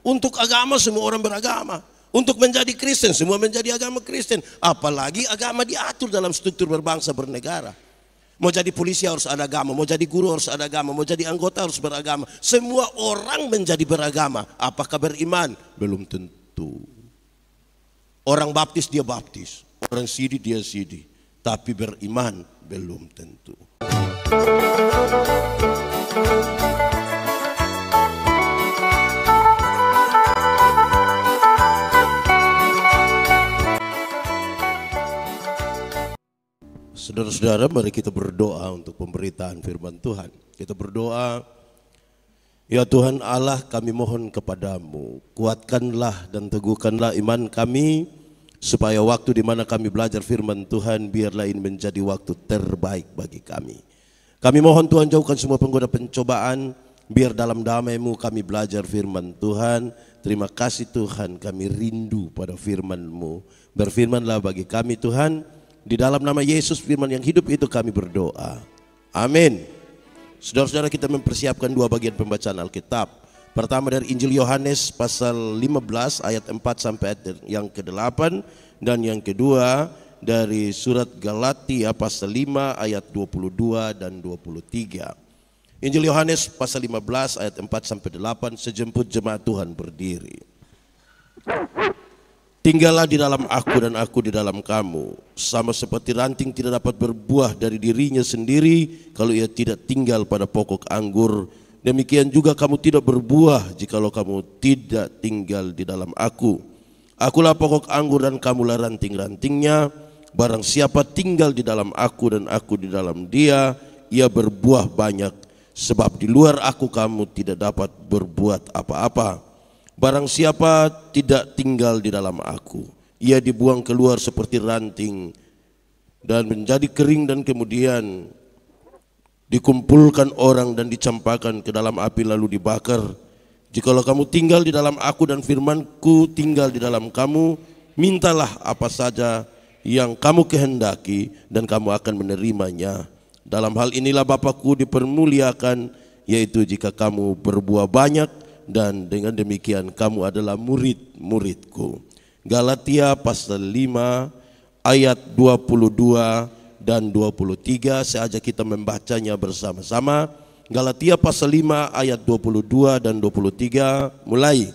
Untuk agama semua orang beragama. Untuk menjadi Kristen semua menjadi agama Kristen. Apalagi agama diatur dalam struktur berbangsa bernegara. Mau jadi polisi harus ada agama, mau jadi guru harus ada agama, mau jadi anggota harus beragama. Semua orang menjadi beragama. Apakah beriman? Belum tentu. Orang baptis dia baptis, orang sidi dia sidi. Tapi beriman belum tentu. Saudara-saudara, mari kita berdoa untuk pemberitaan firman Tuhan. Kita berdoa, ya Tuhan Allah, kami mohon kepadamu, kuatkanlah dan teguhkanlah iman kami, supaya waktu di mana kami belajar firman Tuhan, biarlah ini menjadi waktu terbaik bagi kami. Kami mohon Tuhan, jauhkan semua penggoda pencobaan, biar dalam damai-Mu kami belajar firman Tuhan. Terima kasih Tuhan, kami rindu pada firman-Mu. Berfirmanlah bagi kami Tuhan. Di dalam nama Yesus firman yang hidup itu kami berdoa. Amin. Saudara-saudara, kita mempersiapkan dua bagian pembacaan Alkitab. Pertama dari Injil Yohanes pasal 15 ayat 4 sampai ayat yang ke-8. Dan yang kedua dari surat Galatia pasal 5 ayat 22 dan 23. Injil Yohanes pasal 15 ayat 4 sampai 8. Sejemput jemaat Tuhan berdiri. Tinggallah di dalam aku dan aku di dalam kamu. Sama seperti ranting tidak dapat berbuah dari dirinya sendiri kalau ia tidak tinggal pada pokok anggur. Demikian juga kamu tidak berbuah jikalau kamu tidak tinggal di dalam aku. Akulah pokok anggur dan kamulah ranting-rantingnya. Barang siapa tinggal di dalam aku dan aku di dalam dia, ia berbuah banyak. Sebab di luar aku kamu tidak dapat berbuat apa-apa. Barang siapa tidak tinggal di dalam aku, ia dibuang keluar seperti ranting dan menjadi kering dan kemudian dikumpulkan orang dan dicampakkan ke dalam api lalu dibakar. Jikalau kamu tinggal di dalam aku dan firmanku tinggal di dalam kamu, mintalah apa saja yang kamu kehendaki dan kamu akan menerimanya. Dalam hal inilah Bapakku dipermuliakan, yaitu jika kamu berbuah banyak, dan dengan demikian kamu adalah murid-muridku. Galatia pasal 5 ayat 22 dan 23. Saya ajak kita membacanya bersama-sama. Galatia pasal 5 ayat 22 dan 23 mulai.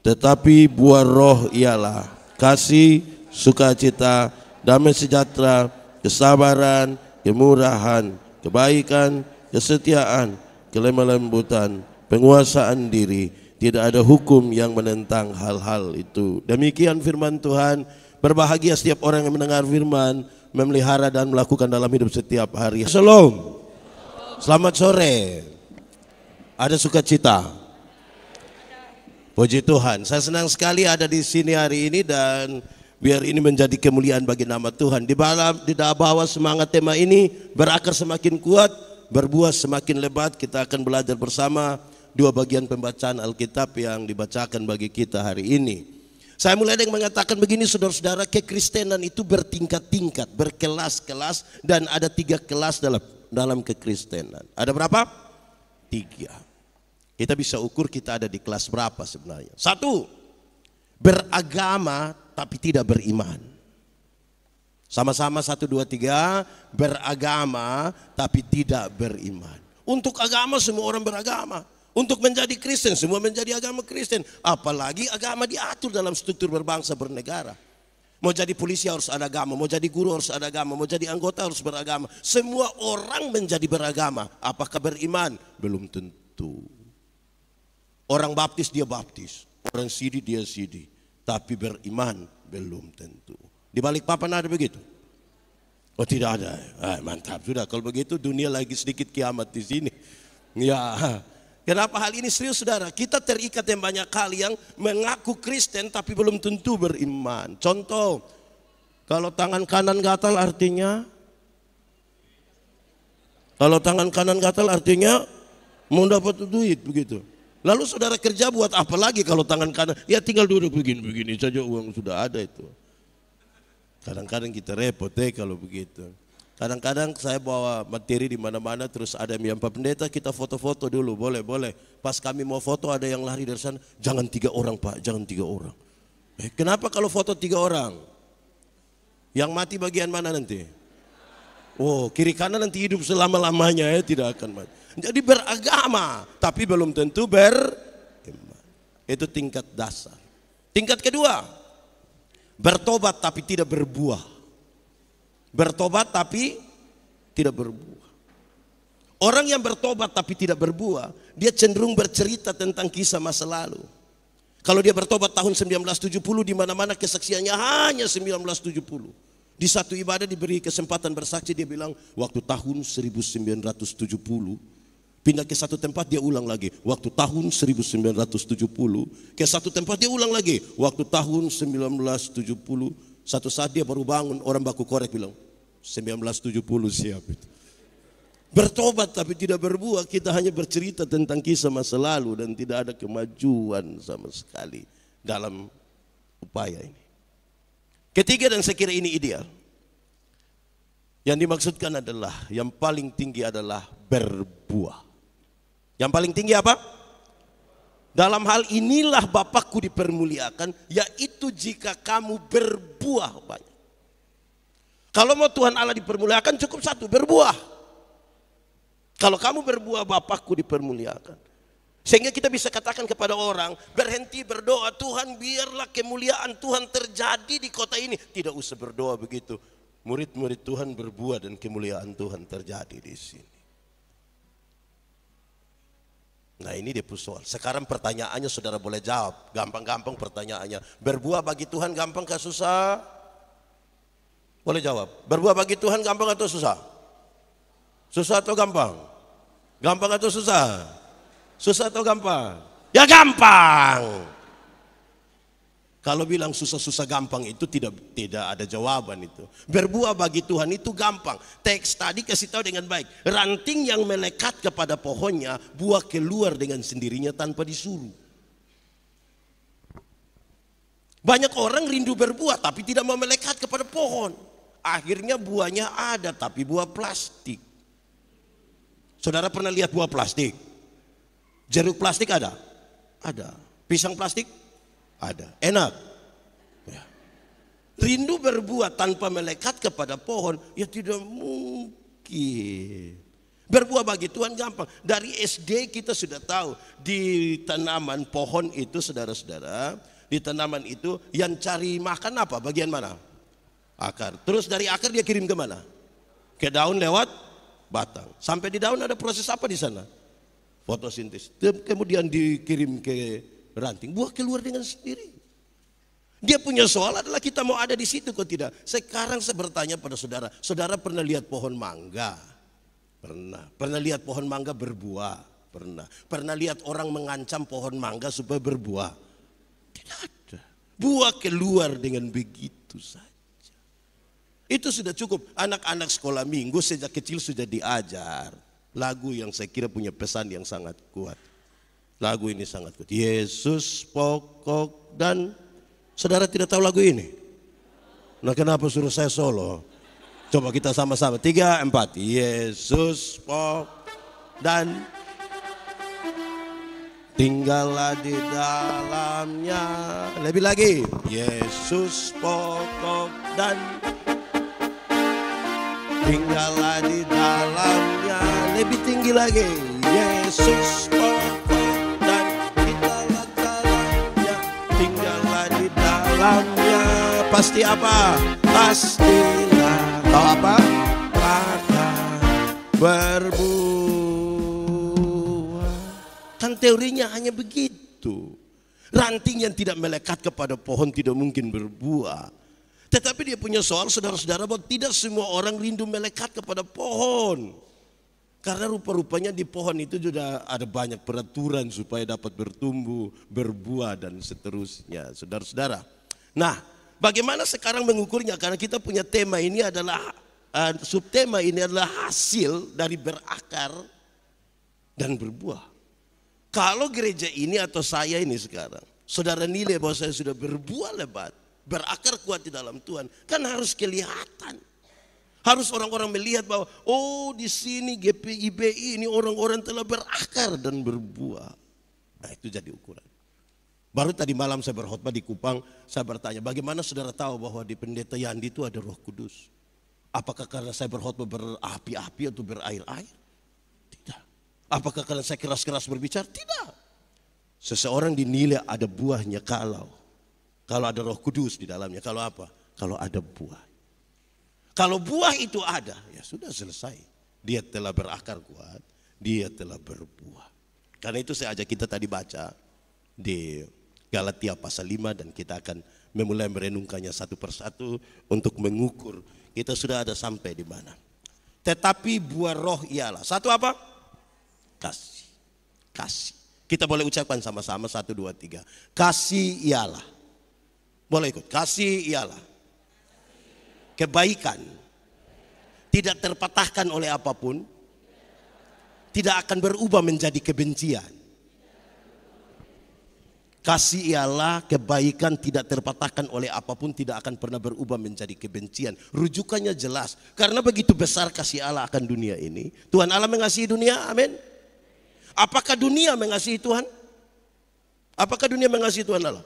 Tetapi buah roh ialah kasih, sukacita, damai sejahtera, kesabaran, kemurahan, kebaikan, kesetiaan, kelemah lembutan, penguasaan diri. Tidak ada hukum yang menentang hal-hal itu. Demikian firman Tuhan. Berbahagia setiap orang yang mendengar firman, memelihara dan melakukan dalam hidup setiap hari. Shalom. Selamat sore. Ada sukacita? Puji Tuhan. Saya senang sekali ada di sini hari ini dan biar ini menjadi kemuliaan bagi nama Tuhan. Di bawah semangat tema ini, berakar semakin kuat, berbuah semakin lebat. Kita akan belajar bersama dua bagian pembacaan Alkitab yang dibacakan bagi kita hari ini. Saya mulai dengan mengatakan begini, saudara-saudara, kekristenan itu bertingkat-tingkat, berkelas-kelas, dan ada 3 kelas dalam kekristenan. Ada berapa? 3. Kita bisa ukur kita ada di kelas berapa sebenarnya. 1, beragama tapi tidak beriman. Sama-sama 1, 2, 3, beragama tapi tidak beriman. Untuk agama semua orang beragama. Untuk menjadi Kristen semua menjadi agama Kristen. Apalagi agama diatur dalam struktur berbangsa bernegara. Mau jadi polisi harus ada agama, mau jadi guru harus ada agama, mau jadi anggota harus beragama. Semua orang menjadi beragama. Apakah beriman? Belum tentu. Orang baptis dia baptis, orang sidi dia sidi. Tapi beriman belum tentu. Di Balikpapan ada begitu? Oh tidak ada. Mantap sudah. Kalau begitu dunia lagi sedikit kiamat di sini. Ya. Kenapa hal ini serius saudara? Kita terikat yang banyak hal yang mengaku Kristen tapi belum tentu beriman. Contoh, kalau tangan kanan gatal artinya? Kalau tangan kanan gatal artinya mau dapat duit begitu. Lalu saudara kerja buat apa lagi kalau tangan kanan? Ya tinggal duduk begini-begini saja, uang sudah ada itu. Kadang-kadang kita repot kalau begitu. Kadang-kadang saya bawa materi di mana-mana, terus ada yang Pak Pendeta kita foto-foto dulu, boleh. Pas kami mau foto ada yang lari dari sana, jangan 3 orang Pak, jangan 3 orang. Kenapa kalau foto 3 orang? Yang mati bagian mana nanti? Oh, kiri kanan nanti hidup selama-lamanya ya, tidak akan mati. Jadi beragama, tapi belum tentu beriman. Itu tingkat dasar. Tingkat kedua, bertobat tapi tidak berbuah. Bertobat tapi tidak berbuah. Orang yang bertobat tapi tidak berbuah, dia cenderung bercerita tentang kisah masa lalu. Kalau dia bertobat tahun 1970, di mana-mana kesaksiannya hanya 1970. Di satu ibadah diberi kesempatan bersaksi, dia bilang waktu tahun 1970. Pindah ke satu tempat dia ulang lagi, waktu tahun 1970. Ke satu tempat dia ulang lagi, waktu tahun 1970. Satu saat dia baru bangun, orang baku korek bilang 1970 siap itu. Bertobat tapi tidak berbuah, kita hanya bercerita tentang kisah masa lalu dan tidak ada kemajuan sama sekali dalam upaya ini. Ketiga, dan saya kira ini ideal. Yang dimaksudkan adalah, yang paling tinggi adalah berbuah. Yang paling tinggi apa? Dalam hal inilah Bapakku dipermuliakan, yaitu jika kamu berbuah banyak. Kalau mau Tuhan Allah dipermuliakan cukup satu, berbuah. Kalau kamu berbuah, Bapakku dipermuliakan. Sehingga kita bisa katakan kepada orang, berhenti berdoa, Tuhan biarlah kemuliaan Tuhan terjadi di kota ini. Tidak usah berdoa begitu. Murid-murid Tuhan berbuah dan kemuliaan Tuhan terjadi di sini. Nah ini dia soal. Sekarang pertanyaannya saudara boleh jawab. Gampang-gampang pertanyaannya. Berbuah bagi Tuhan gampang kah susah? Boleh jawab. Berbuah bagi Tuhan gampang atau susah? Susah atau gampang? Gampang atau susah? Susah atau gampang? Ya gampang. Kalau bilang susah-susah gampang itu tidak ada jawaban itu. Berbuah bagi Tuhan itu gampang. Teks tadi kasih tahu dengan baik. Ranting yang melekat kepada pohonnya, buah keluar dengan sendirinya tanpa disuruh. Banyak orang rindu berbuah tapi tidak mau melekat kepada pohon. Akhirnya buahnya ada tapi buah plastik. Saudara pernah lihat buah plastik? Jeruk plastik ada? Ada. Pisang plastik? Ada. Enak. Ya. Rindu berbuah tanpa melekat kepada pohon, ya tidak mungkin. Berbuah bagi Tuhan gampang. Dari SD kita sudah tahu di tanaman pohon itu, saudara-saudara, di tanaman itu yang cari makan apa? Bagian mana? Akar. Terus dari akar dia kirim ke mana? Ke daun lewat batang. Sampai di daun ada proses apa di sana? Fotosintesis. Kemudian dikirim ke ranting. Buah keluar dengan sendiri. Dia punya soal adalah kita mau ada di situ kok tidak. Sekarang saya bertanya pada saudara. Saudara pernah lihat pohon mangga? Pernah. Pernah lihat pohon mangga berbuah? Pernah. Pernah lihat orang mengancam pohon mangga supaya berbuah? Tidak ada. Buah keluar dengan begitu saja. Itu sudah cukup. Anak-anak sekolah minggu sejak kecil sudah diajar lagu yang saya kira punya pesan yang sangat kuat. Lagu ini sangat kuat. Yesus pokok dan, saudara tidak tahu lagu ini? Nah kenapa suruh saya solo? Coba kita sama-sama 3, 4. Yesus pokok dan tinggallah di dalamnya. Lebih lagi. Yesus pokok dan tinggallah di dalamnya. Lebih tinggi lagi. Yesus pokok dan tinggallah dalamnya. Tinggallah di dalamnya. Pasti apa? Pastilah. Tahu apa? Akan berbuah. Kan teorinya hanya begitu. Ranting yang tidak melekat kepada pohon tidak mungkin berbuah. Tetapi dia punya soal, saudara-saudara, bahwa tidak semua orang rindu melekat kepada pohon. Karena rupa-rupanya di pohon itu sudah ada banyak peraturan supaya dapat bertumbuh, berbuah dan seterusnya, saudara-saudara. Nah, bagaimana sekarang mengukurnya? Karena kita punya tema ini adalah, subtema ini adalah hasil dari berakar dan berbuah. Kalau gereja ini atau saya ini sekarang, saudara nilai bahwa saya sudah berbuah lebat, berakar kuat di dalam Tuhan, kan harus kelihatan. Harus orang-orang melihat bahwa oh di sini GPIBI ini orang-orang telah berakar dan berbuah. Nah itu jadi ukuran. Baru tadi malam saya berkhotbah di Kupang, saya bertanya bagaimana saudara tahu bahwa di Pendeta Yandi itu ada Roh Kudus? Apakah karena saya berkhotbah berapi-api atau berair-air? Tidak. Apakah karena saya keras-keras berbicara? Tidak. Seseorang dinilai ada buahnya kalau ada Roh Kudus di dalamnya. Kalau apa? Kalau ada buah. Kalau buah itu ada, ya sudah selesai. Dia telah berakar kuat, dia telah berbuah. Karena itu saya ajak kita tadi baca di Galatia pasal 5 dan kita akan memulai merenungkannya satu persatu untuk mengukur kita sudah ada sampai di mana. Tetapi buah roh ialah satu apa? Kasih. Kasih. Kita boleh ucapkan sama-sama 1, 2, 3. Kasih ialah. Boleh ikut. Kasih ialah kebaikan, tidak terpatahkan oleh apapun, tidak akan berubah menjadi kebencian. Kasih ialah kebaikan tidak terpatahkan oleh apapun, tidak akan pernah berubah menjadi kebencian. Rujukannya jelas, karena begitu besar kasih Allah akan dunia ini. Tuhan Allah mengasihi dunia, amin. Apakah dunia mengasihi Tuhan? Apakah dunia mengasihi Tuhan Allah?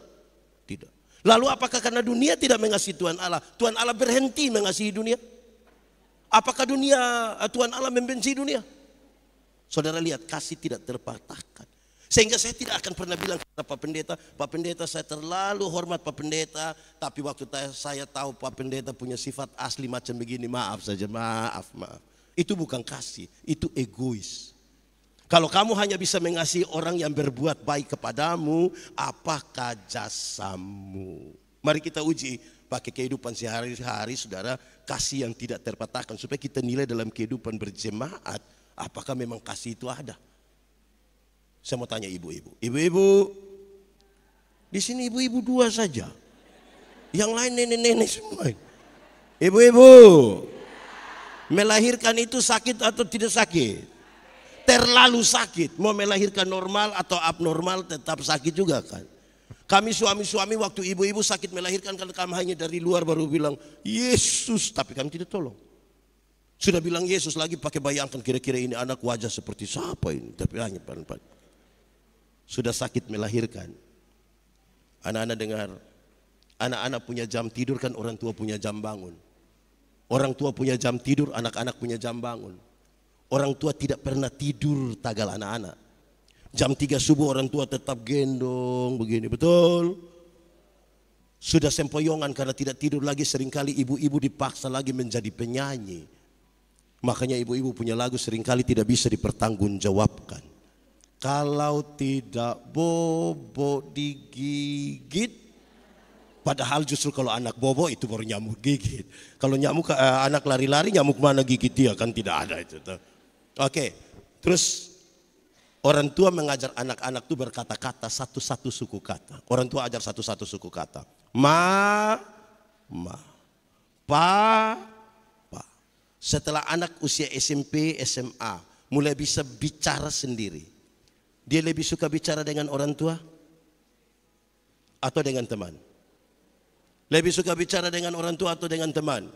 Tidak. Lalu apakah karena dunia tidak mengasihi Tuhan Allah berhenti mengasihi dunia? Apakah Tuhan Allah membenci dunia? Saudara lihat, kasih tidak terpatahkan. Sehingga saya tidak akan pernah bilang kepada Pak Pendeta saya terlalu hormat Pak Pendeta, tapi waktu saya tahu Pak Pendeta punya sifat asli macam begini, maaf saja, maaf. Itu bukan kasih, itu egois. Kalau kamu hanya bisa mengasihi orang yang berbuat baik kepadamu, apakah jasamu? Mari kita uji pakai kehidupan sehari-hari, saudara, kasih yang tidak terpatahkan supaya kita nilai dalam kehidupan berjemaat, apakah memang kasih itu ada? Saya mau tanya ibu-ibu. Ibu-ibu, di sini ibu-ibu 2 saja. Yang lain nenek-nenek semua. Ibu-ibu, melahirkan itu sakit atau tidak sakit? Terlalu sakit, mau melahirkan normal atau abnormal tetap sakit juga kan. Kami suami-suami waktu ibu-ibu sakit melahirkan, kalau kami hanya dari luar baru bilang Yesus, tapi kami tidak tolong. Sudah bilang Yesus lagi pakai bayangkan kira-kira ini anak wajah seperti siapa ini, tapi hanya pelan-pelan. Sudah sakit melahirkan. Anak-anak dengar, anak-anak punya jam tidur kan, orang tua punya jam bangun. Orang tua punya jam tidur, anak-anak punya jam bangun. Orang tua tidak pernah tidur tagal anak-anak. Jam 3 subuh orang tua tetap gendong begini, betul? Sudah sempoyongan karena tidak tidur lagi, seringkali ibu-ibu dipaksa lagi menjadi penyanyi. Makanya ibu-ibu punya lagu seringkali tidak bisa dipertanggungjawabkan. Kalau tidak bobo digigit, padahal justru kalau anak bobo itu baru nyamuk gigit. Kalau nyamuk anak lari-lari, nyamuk mana gigit dia, kan tidak ada itu. Oke, terus orang tua mengajar anak-anak itu berkata-kata satu-satu suku kata. Orang tua ajar satu-satu suku kata. Ma, pa. Setelah anak usia SMP, SMA mulai bisa bicara sendiri, dia lebih suka bicara dengan orang tua atau dengan teman? Lebih suka bicara dengan orang tua atau dengan teman?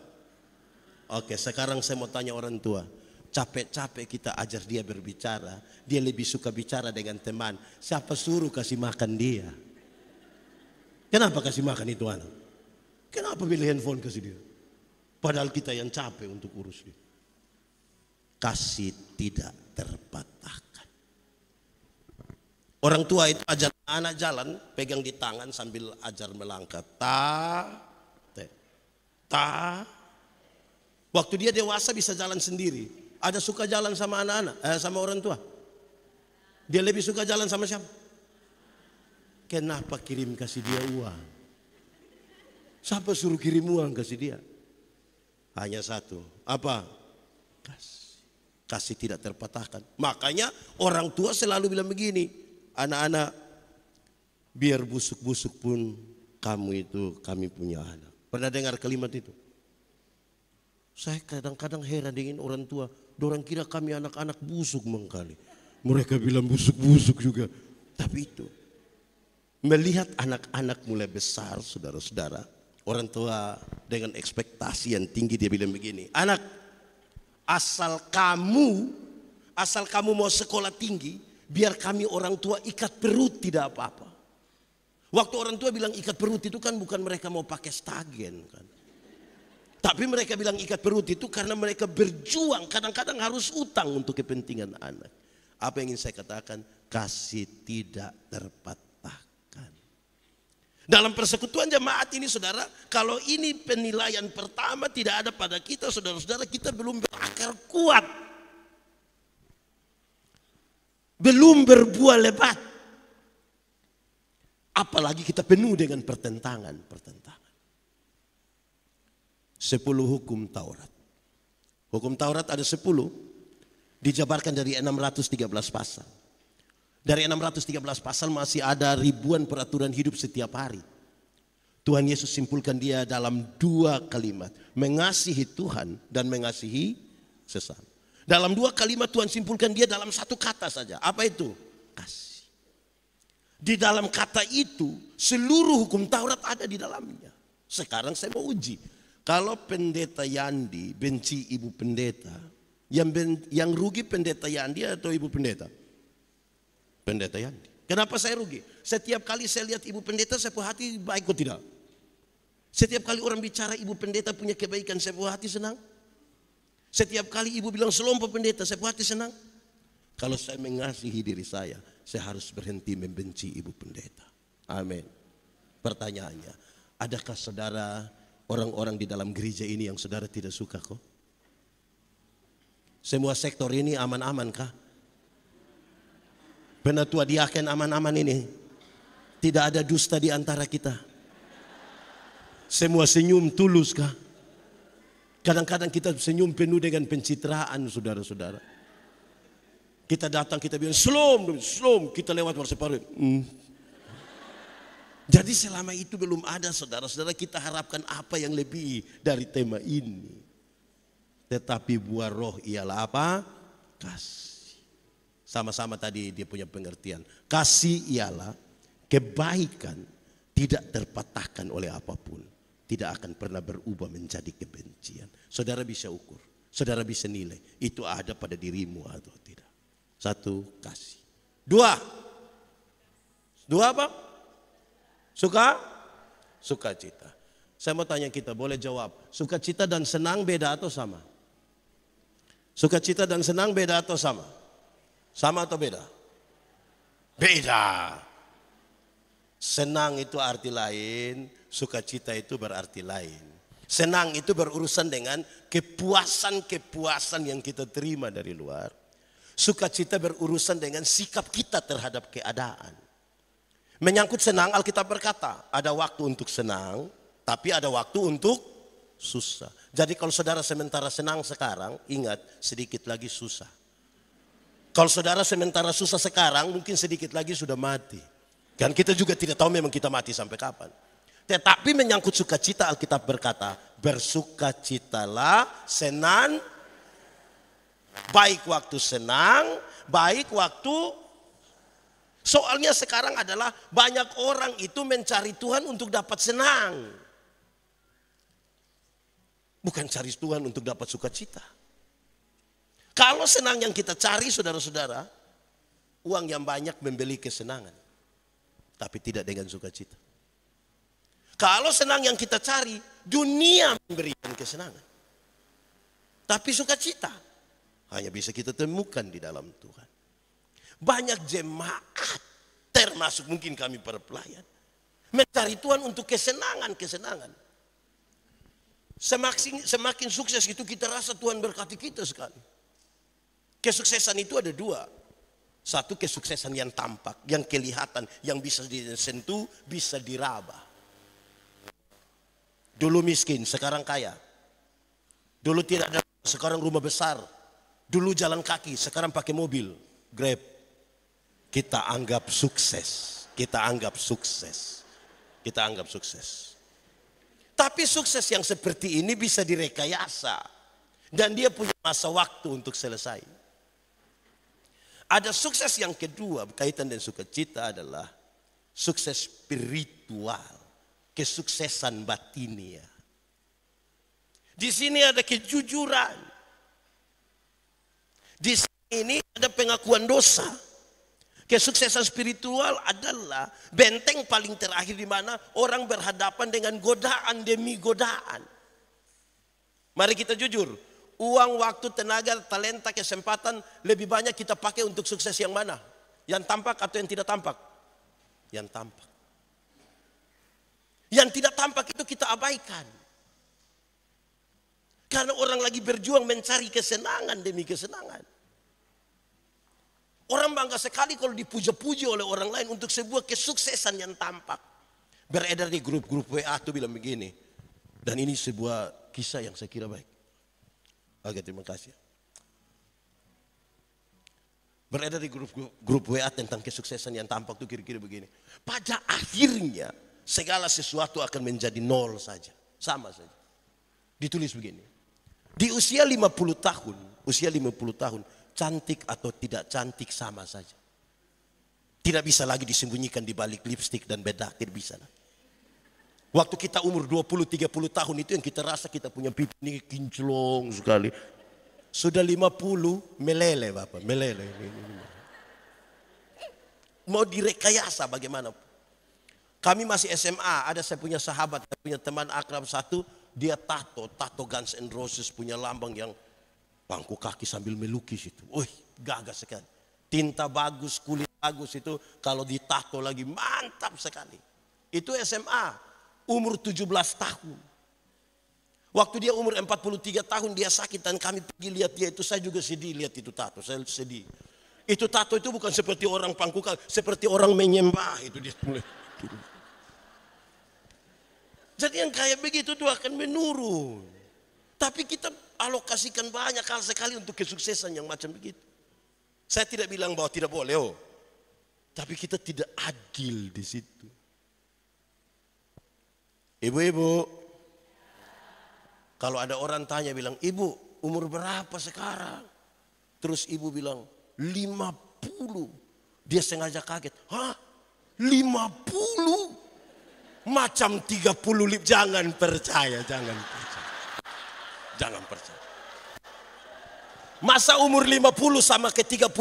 Oke, sekarang saya mau tanya orang tua. Capek-capek kita ajar dia berbicara, dia lebih suka bicara dengan teman. Siapa suruh kasih makan dia? Kenapa kasih makan itu anak? Kenapa pilih handphone kasih dia? Padahal kita yang capek untuk urus dia. Kasih tidak terpatahkan. Orang tua itu ajar anak jalan, pegang di tangan sambil ajar melangkah. Waktu dia dewasa bisa jalan sendiri. Ada suka jalan sama anak-anak, sama orang tua. Dia lebih suka jalan sama siapa? Kenapa kirim kasih dia uang? Siapa suruh kirim uang kasih dia? Hanya satu, apa? Kasih. Kasih tidak terpatahkan. Makanya orang tua selalu bilang begini, anak-anak, biar busuk-busuk pun kamu itu kami punya anak. Pernah dengar kalimat itu? Saya kadang-kadang heran dengan orang tua. Dorang kira kami anak-anak busuk mengkali. Mereka bilang busuk-busuk juga. Tapi itu, melihat anak-anak mulai besar, saudara-saudara, Orang tua dengan ekspektasi yang tinggi dia bilang begini, anak, asal kamu mau sekolah tinggi, biar kami orang tua ikat perut tidak apa-apa. Waktu orang tua bilang ikat perut itu kan bukan mereka mau pakai stagen kan. Tapi mereka bilang ikat perut itu karena mereka berjuang, kadang-kadang harus utang untuk kepentingan anak. Apa yang ingin saya katakan? Kasih tidak terpatahkan. Dalam persekutuan jemaat ini saudara, kalau ini penilaian pertama tidak ada pada kita, saudara-saudara, kita belum berakar kuat. Belum berbuah lebat. Apalagi kita penuh dengan pertentangan. 10 hukum Taurat. Hukum Taurat ada 10, dijabarkan dari 613 pasal. Dari 613 pasal masih ada ribuan peraturan hidup setiap hari. Tuhan Yesus simpulkan dia dalam 2 kalimat. Mengasihi Tuhan dan mengasihi sesama. Dalam 2 kalimat Tuhan simpulkan dia dalam 1 kata saja. Apa itu? Kasih. Di dalam kata itu seluruh hukum Taurat ada di dalamnya. Sekarang saya mau uji. Kalau pendeta Yandi benci ibu pendeta, yang rugi pendeta Yandi atau ibu pendeta? Pendeta Yandi. Kenapa saya rugi? Setiap kali saya lihat ibu pendeta, saya punya hati baik atau tidak? Setiap kali orang bicara ibu pendeta punya kebaikan, saya punya hati senang. Setiap kali ibu bilang selompok pendeta, saya punya hati senang. Kalau saya mengasihi diri saya harus berhenti membenci ibu pendeta. Amin. Pertanyaannya, adakah saudara orang-orang di dalam gereja ini yang saudara tidak suka kok? Semua sektor ini aman-aman kah? Penatua diaken aman-aman ini. Tidak ada dusta di antara kita. Semua senyum tulus kah? Kadang-kadang kita senyum penuh dengan pencitraan, saudara-saudara. Kita datang, kita bilang shalom, kita lewat separuh. Jadi selama itu belum ada, saudara-saudara, kita harapkan apa yang lebih dari tema ini. Tetapi buah roh ialah apa? Kasih. Sama-sama tadi dia punya pengertian. Kasih ialah kebaikan tidak terpatahkan oleh apapun. Tidak akan pernah berubah menjadi kebencian. Saudara bisa ukur. Saudara bisa nilai. Itu ada pada dirimu atau tidak. 1, kasih. 2 apa? Sukacita. Saya mau tanya kita, boleh jawab. Sukacita dan senang beda atau sama? Sukacita dan senang beda atau sama? Sama atau beda? Beda. Senang itu arti lain, sukacita itu berarti lain. Senang itu berurusan dengan kepuasan-kepuasan yang kita terima dari luar. Sukacita berurusan dengan sikap kita terhadap keadaan. Menyangkut senang, Alkitab berkata, ada waktu untuk senang, tapi ada waktu untuk susah. Jadi kalau saudara sementara senang sekarang, ingat sedikit lagi susah. Kalau saudara sementara susah sekarang, mungkin sedikit lagi sudah mati. Dan kita juga tidak tahu memang kita mati sampai kapan. Tetapi menyangkut sukacita, Alkitab berkata, bersukacitalah, senang, baik waktu senang, baik waktu. Soalnya sekarang adalah banyak orang itu mencari Tuhan untuk dapat senang. Bukan cari Tuhan untuk dapat sukacita. Kalau senang yang kita cari, saudara-saudara, uang yang banyak membeli kesenangan. Tapi tidak dengan sukacita. Kalau senang yang kita cari, dunia memberikan kesenangan. Tapi sukacita hanya bisa kita temukan di dalam Tuhan. Banyak jemaat, termasuk mungkin kami para pelayan, mencari Tuhan untuk kesenangan. Semakin sukses itu kita rasa Tuhan berkati kita sekali. Kesuksesan itu ada 2. Satu kesuksesan yang tampak, yang kelihatan, yang bisa disentuh, bisa diraba. Dulu miskin, sekarang kaya. Dulu tidak ada, sekarang rumah besar. Dulu jalan kaki, sekarang pakai mobil, Grab. Kita anggap sukses. Tapi sukses yang seperti ini bisa direkayasa. Dan dia punya masa waktu untuk selesai. Ada sukses yang kedua berkaitan dengan sukacita adalah sukses spiritual. kesuksesan batinnya. Di sini ada kejujuran. Di sini ada pengakuan dosa. Kesuksesan spiritual adalah benteng paling terakhir di mana orang berhadapan dengan godaan demi godaan. Mari kita jujur, uang, waktu, tenaga, talenta, kesempatan lebih banyak kita pakai untuk sukses yang mana? Yang tampak atau yang tidak tampak? Yang tampak. Yang tidak tampak itu kita abaikan. Karena orang lagi berjuang mencari kesenangan demi kesenangan. Orang bangga sekali kalau dipuja-puji oleh orang lain untuk sebuah kesuksesan yang tampak. Beredar di grup-grup WA tuh bilang begini. Dan ini sebuah kisah yang saya kira baik. Oke, terima kasih. Beredar di grup WA tentang kesuksesan yang tampak tuh kira-kira begini. Pada akhirnya segala sesuatu akan menjadi nol saja. Sama saja. Ditulis begini. Di usia 50 tahun, cantik atau tidak cantik sama saja. Tidak bisa lagi disembunyikan di balik lipstik dan bedak, tidak bisa. Waktu kita umur 20-30 tahun itu yang kita rasa kita punya pipi ini kinclong sekali. Sudah 50 meleleh Bapak, meleleh. Mau direkayasa bagaimana? Kami masih SMA, ada saya punya sahabat, saya punya teman akrab satu, dia tato Guns N' Roses punya lambang yang pangku kaki sambil melukis itu. Wih, gagah sekali. Tinta bagus, kulit bagus itu kalau ditato lagi mantap sekali. Itu SMA, umur 17 tahun. Waktu dia umur 43 tahun dia sakit dan kami pergi lihat dia itu, saya juga sedih lihat itu tato, saya sedih. Itu tato itu bukan seperti orang pangku kaki, seperti orang menyembah itu dia mulai. Jadi yang kayak begitu itu akan menurun. Tapi kita alokasikan banyak hal sekali untuk kesuksesan yang macam begitu. Saya tidak bilang bahwa tidak boleh, tapi kita tidak adil di situ. Ibu-ibu, kalau ada orang tanya bilang, ibu umur berapa sekarang? Terus ibu bilang 50. Dia sengaja kaget. Hah? 50? Macam 30 lip. Jangan percaya, jangan percaya. Jangan percaya. Masa umur 50 sama ke 35?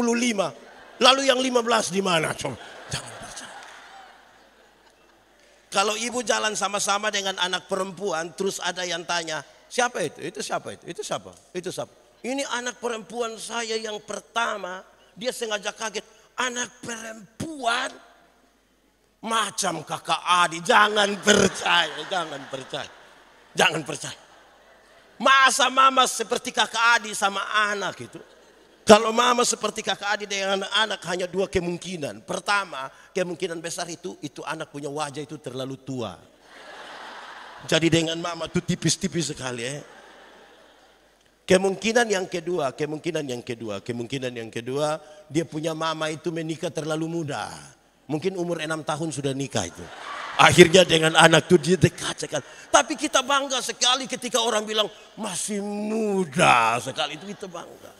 Lalu yang 15 di mana? Coba. Jangan percaya. Kalau ibu jalan sama-sama dengan anak perempuan, terus ada yang tanya, siapa itu? Itu siapa itu? Itu siapa? Itu siapa? Ini anak perempuan saya yang pertama. Dia sengaja kaget. Anak perempuan? Macam kakak adik, jangan percaya, jangan percaya, jangan percaya. Masa mama seperti kakak adik sama anak itu? Kalau mama seperti kakak adik dengan anak hanya dua kemungkinan. Pertama, kemungkinan besar itu anak punya wajah itu terlalu tua. Jadi dengan mama itu tipis-tipis sekali. Kemungkinan yang kedua, dia punya mama itu menikah terlalu muda. Mungkin umur 6 tahun sudah nikah itu. Akhirnya dengan anak itu dia dekat sekali. Tapi kita bangga sekali ketika orang bilang masih muda sekali. Itu kita bangga.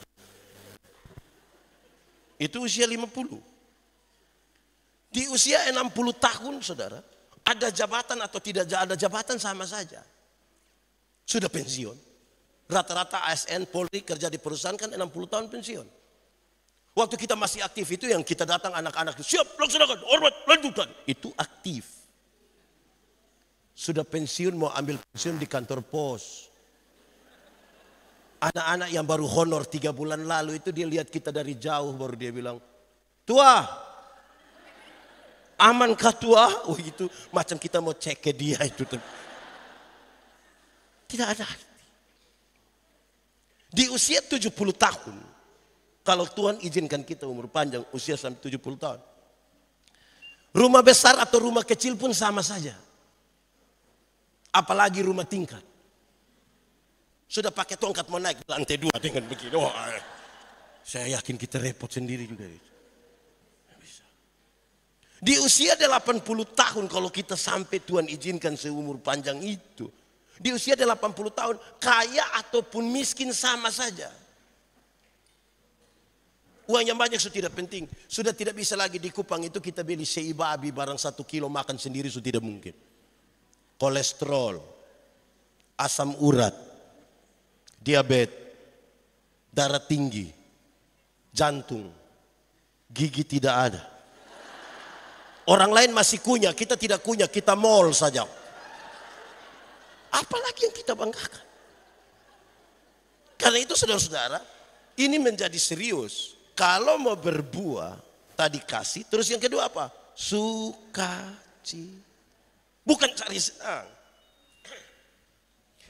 Itu usia 50. Di usia 60 tahun saudara, ada jabatan atau tidak ada jabatan sama saja. Sudah pensiun. Rata-rata ASN Polri kerja di perusahaan kan 60 tahun pensiun. Waktu kita masih aktif itu yang kita datang anak-anak, siap laksanakan, hormat, lanjutkan. Itu aktif. Sudah pensiun mau ambil pensiun di kantor pos. Anak-anak yang baru honor 3 bulan lalu itu dia lihat kita dari jauh baru dia bilang, tua, amankah tua? Oh itu macam kita mau cek ke dia itu. Tidak ada arti. Di usia 70 tahun. Kalau Tuhan izinkan kita umur panjang usia sampai 70 tahun. Rumah besar atau rumah kecil pun sama saja. Apalagi rumah tingkat. Sudah pakai tongkat mau naik lantai 2 dengan begini. Oh, saya yakin kita repot sendiri juga. Bisa. Di usia 80 tahun kalau kita sampai Tuhan izinkan seumur panjang itu. Di usia 80 tahun kaya ataupun miskin sama saja. Uang yang banyak sudah tidak penting. Sudah tidak bisa lagi di Kupang itu kita beli sei babi barang 1 kilo makan sendiri sudah tidak mungkin. kolesterol, asam urat, diabetes, darah tinggi, jantung, gigi tidak ada. Orang lain masih kunyah, kita tidak kunyah, kita mall saja. Apalagi yang kita banggakan. Karena itu saudara-saudara, ini menjadi serius. Kalau mau berbuah, tadi kasih, terus yang kedua apa? Sukacita. Bukan cari senang.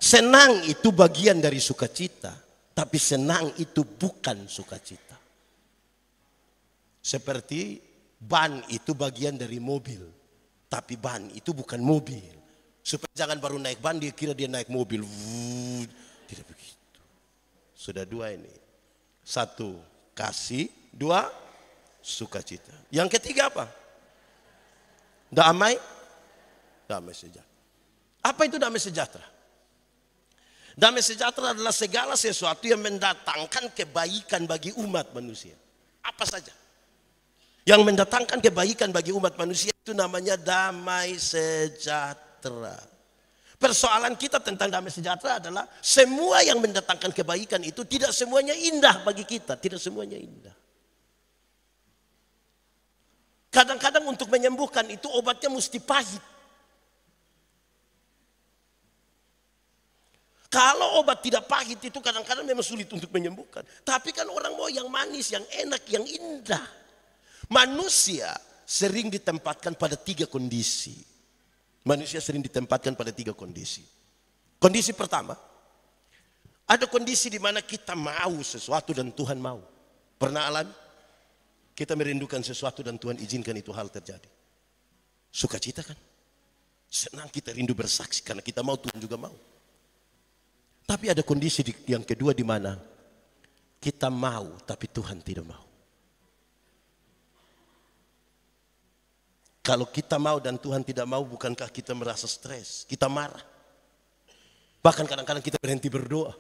Senang itu bagian dari sukacita, tapi senang itu bukan sukacita. Seperti ban itu bagian dari mobil, tapi ban itu bukan mobil. Supaya jangan baru naik ban dia kira dia naik mobil. Tidak begitu. Sudah dua ini. Satu, kasih. Dua, sukacita. Yang ketiga apa? Damai. Damai sejahtera. Apa itu damai sejahtera? Damai sejahtera adalah segala sesuatu yang mendatangkan kebaikan bagi umat manusia. Apa saja yang mendatangkan kebaikan bagi umat manusia itu namanya damai sejahtera. Persoalan kita tentang damai sejahtera adalah semua yang mendatangkan kebaikan itu tidak semuanya indah bagi kita. Tidak semuanya indah. Kadang-kadang untuk menyembuhkan itu obatnya mesti pahit. Kalau obat tidak pahit itu kadang-kadang memang sulit untuk menyembuhkan. Tapi kan orang mau yang manis, yang enak, yang indah. Manusia sering ditempatkan pada tiga kondisi. Manusia sering ditempatkan pada tiga kondisi. Kondisi pertama, ada kondisi di mana kita mau sesuatu dan Tuhan mau. Pernah alami? Kita merindukan sesuatu dan Tuhan izinkan itu hal terjadi. Sukacita kan? Senang kita rindu bersaksi karena kita mau, Tuhan juga mau. Tapi ada kondisi yang kedua di mana kita mau tapi Tuhan tidak mau. Kalau kita mau dan Tuhan tidak mau, bukankah kita merasa stres? Kita marah. Bahkan kadang-kadang kita berhenti berdoa.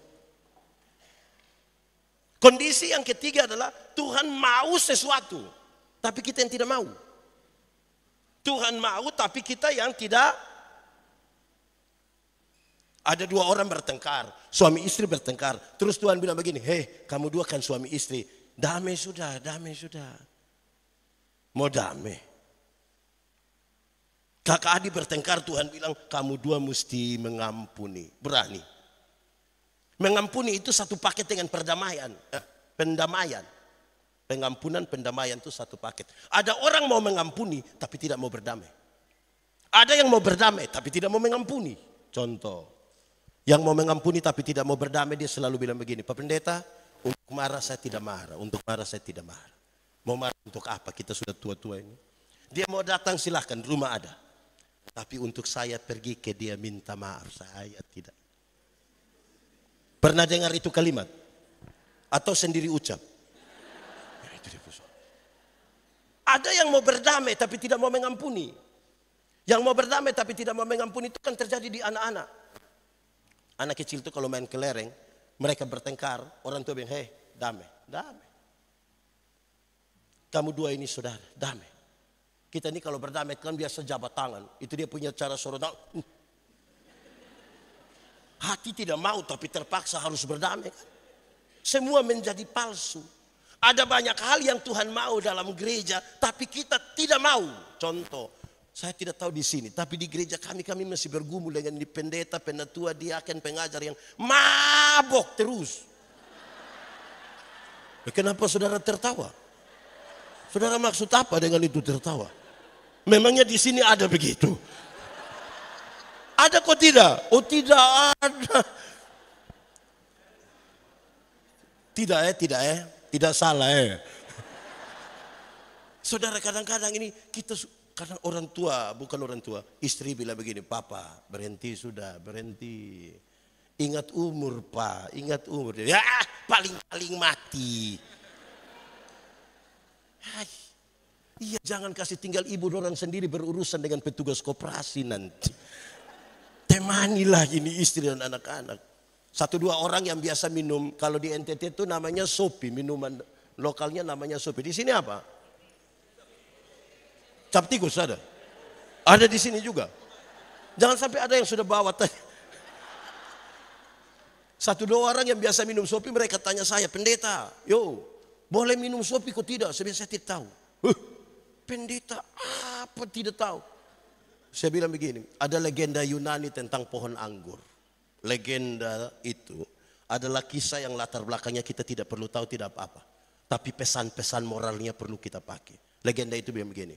Kondisi yang ketiga adalah Tuhan mau sesuatu, tapi kita yang tidak mau. Tuhan mau tapi kita yang tidak. Ada dua orang bertengkar, suami istri bertengkar. Terus Tuhan bilang begini, hei kamu dua kan suami istri, damai sudah, damai sudah. Mau damai. Kakak adik bertengkar, Tuhan bilang kamu dua mesti mengampuni. Berani. Mengampuni itu satu paket dengan perdamaian. Pendamaian. Pengampunan, pendamaian itu satu paket. Ada orang mau mengampuni tapi tidak mau berdamai. Ada yang mau berdamai tapi tidak mau mengampuni. Contoh. Yang mau mengampuni tapi tidak mau berdamai, dia selalu bilang begini, Pak Pendeta, untuk marah saya tidak marah. Untuk marah saya tidak marah. Mau marah untuk apa? Kita sudah tua-tua ini. Dia mau datang silahkan, rumah ada. Tapi untuk saya pergi ke dia minta maaf, saya tidak. Pernah dengar itu kalimat? Atau sendiri ucap? Ada yang mau berdamai tapi tidak mau mengampuni. Yang mau berdamai tapi tidak mau mengampuni itu kan terjadi di anak-anak. Anak kecil itu kalau main kelereng, mereka bertengkar, orang tua bilang, hei damai, damai. Kamu dua ini saudara, damai. Kita ini kalau berdamai kan biasa jabat tangan. Itu dia punya cara suruh tangan. Hati tidak mau tapi terpaksa harus berdamai kan. Semua menjadi palsu. Ada banyak hal yang Tuhan mau dalam gereja tapi kita tidak mau. Contoh, saya tidak tahu di sini. Tapi di gereja kami masih bergumul dengan di pendeta, penatua, diaken, pengajar yang mabok terus. Kenapa saudara tertawa? Saudara maksud apa dengan itu tertawa? Memangnya di sini ada begitu? Ada kok tidak? Oh tidak ada. Tidak salah Saudara kadang-kadang ini kita kadang orang tua, bukan orang tua, istri bilang begini, papa berhenti sudah, berhenti. Ingat umur pak, ingat umur. Ya paling-paling mati. Hai. Iya jangan kasih tinggal ibu orang sendiri berurusan dengan petugas koperasi nanti. Temanilah ini istri dan anak-anak. Satu dua orang yang biasa minum, kalau di NTT itu namanya sopi, minuman lokalnya namanya sopi. Di sini apa? Cap tikus ada? Ada di sini juga. Jangan sampai ada yang sudah bawa tadi. Satu dua orang yang biasa minum sopi mereka tanya saya, pendeta, yo boleh minum sopi kok tidak? Saya tidak tahu. Pendeta apa tidak tahu? Saya bilang begini, ada legenda Yunani tentang pohon anggur. Legenda itu adalah kisah yang latar belakangnya kita tidak perlu tahu, tidak apa-apa. Tapi pesan-pesan moralnya perlu kita pakai. Legenda itu bilang begini,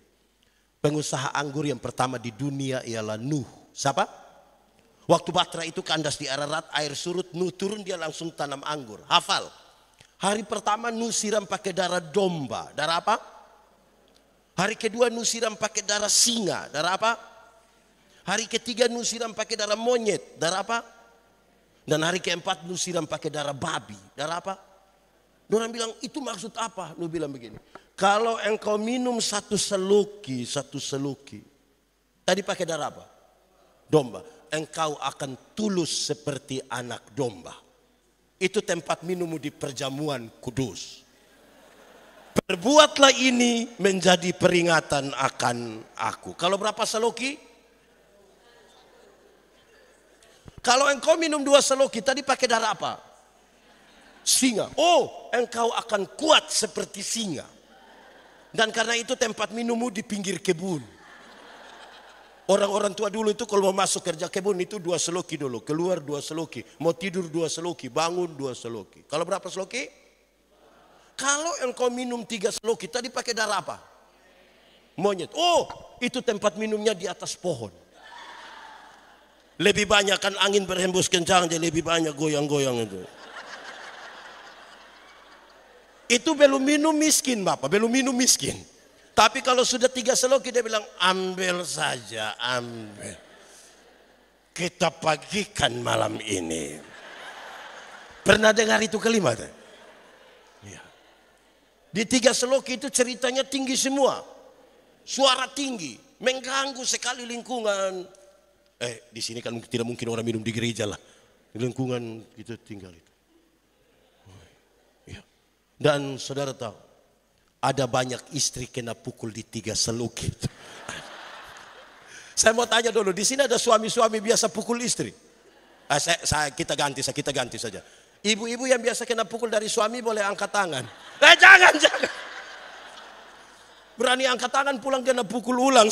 pengusaha anggur yang pertama di dunia ialah Nuh. Siapa? Waktu Batra itu kandas di Ararat, air surut, Nuh turun dia langsung tanam anggur. Hafal. Hari pertama Nuh siram pakai darah domba. Darah apa? Hari kedua Nuh siram pakai darah singa. Darah apa? Hari ketiga Nuh siram pakai darah monyet. Darah apa? Dan hari keempat Nuh siram pakai darah babi. Darah apa? Orang bilang itu maksud apa? Nuh bilang begini, kalau engkau minum satu seluki. Tadi pakai darah apa? Domba. Engkau akan tulus seperti anak domba. Itu tempat minummu di perjamuan kudus. Perbuatlah ini menjadi peringatan akan aku. Kalau berapa seloki? Kalau engkau minum 2 seloki, tadi pakai darah apa? Singa. Oh, engkau akan kuat seperti singa. Dan karena itu tempat minummu di pinggir kebun. Orang-orang tua dulu itu kalau mau masuk kerja kebun itu 2 seloki dulu. Keluar 2 seloki. Mau tidur 2 seloki. Bangun 2 seloki. Kalau berapa seloki? Kalau engkau minum 3 seloki, tadi pakai darah apa? Monyet. Oh, itu tempat minumnya di atas pohon. Lebih banyak kan angin berhembus kencang, jadi lebih banyak goyang-goyang itu. Itu belum minum miskin Bapak, belum minum miskin. Tapi kalau sudah 3 seloki dia bilang, ambil saja, ambil. Kita pagikan malam ini. Pernah dengar itu kalimat? Ya. Di 3 seloki itu ceritanya tinggi semua. Suara tinggi, mengganggu sekali lingkungan. Di sini kan tidak mungkin orang minum di gereja lah. Di lingkungan kita tinggal itu. Ya. Dan saudara tahu, ada banyak istri kena pukul di 3 seloki itu. Saya mau tanya dulu, di sini ada suami-suami biasa pukul istri? Kita ganti saja. Ibu-ibu yang biasa kena pukul dari suami boleh angkat tangan. Jangan. Berani angkat tangan pulang kena pukul ulang.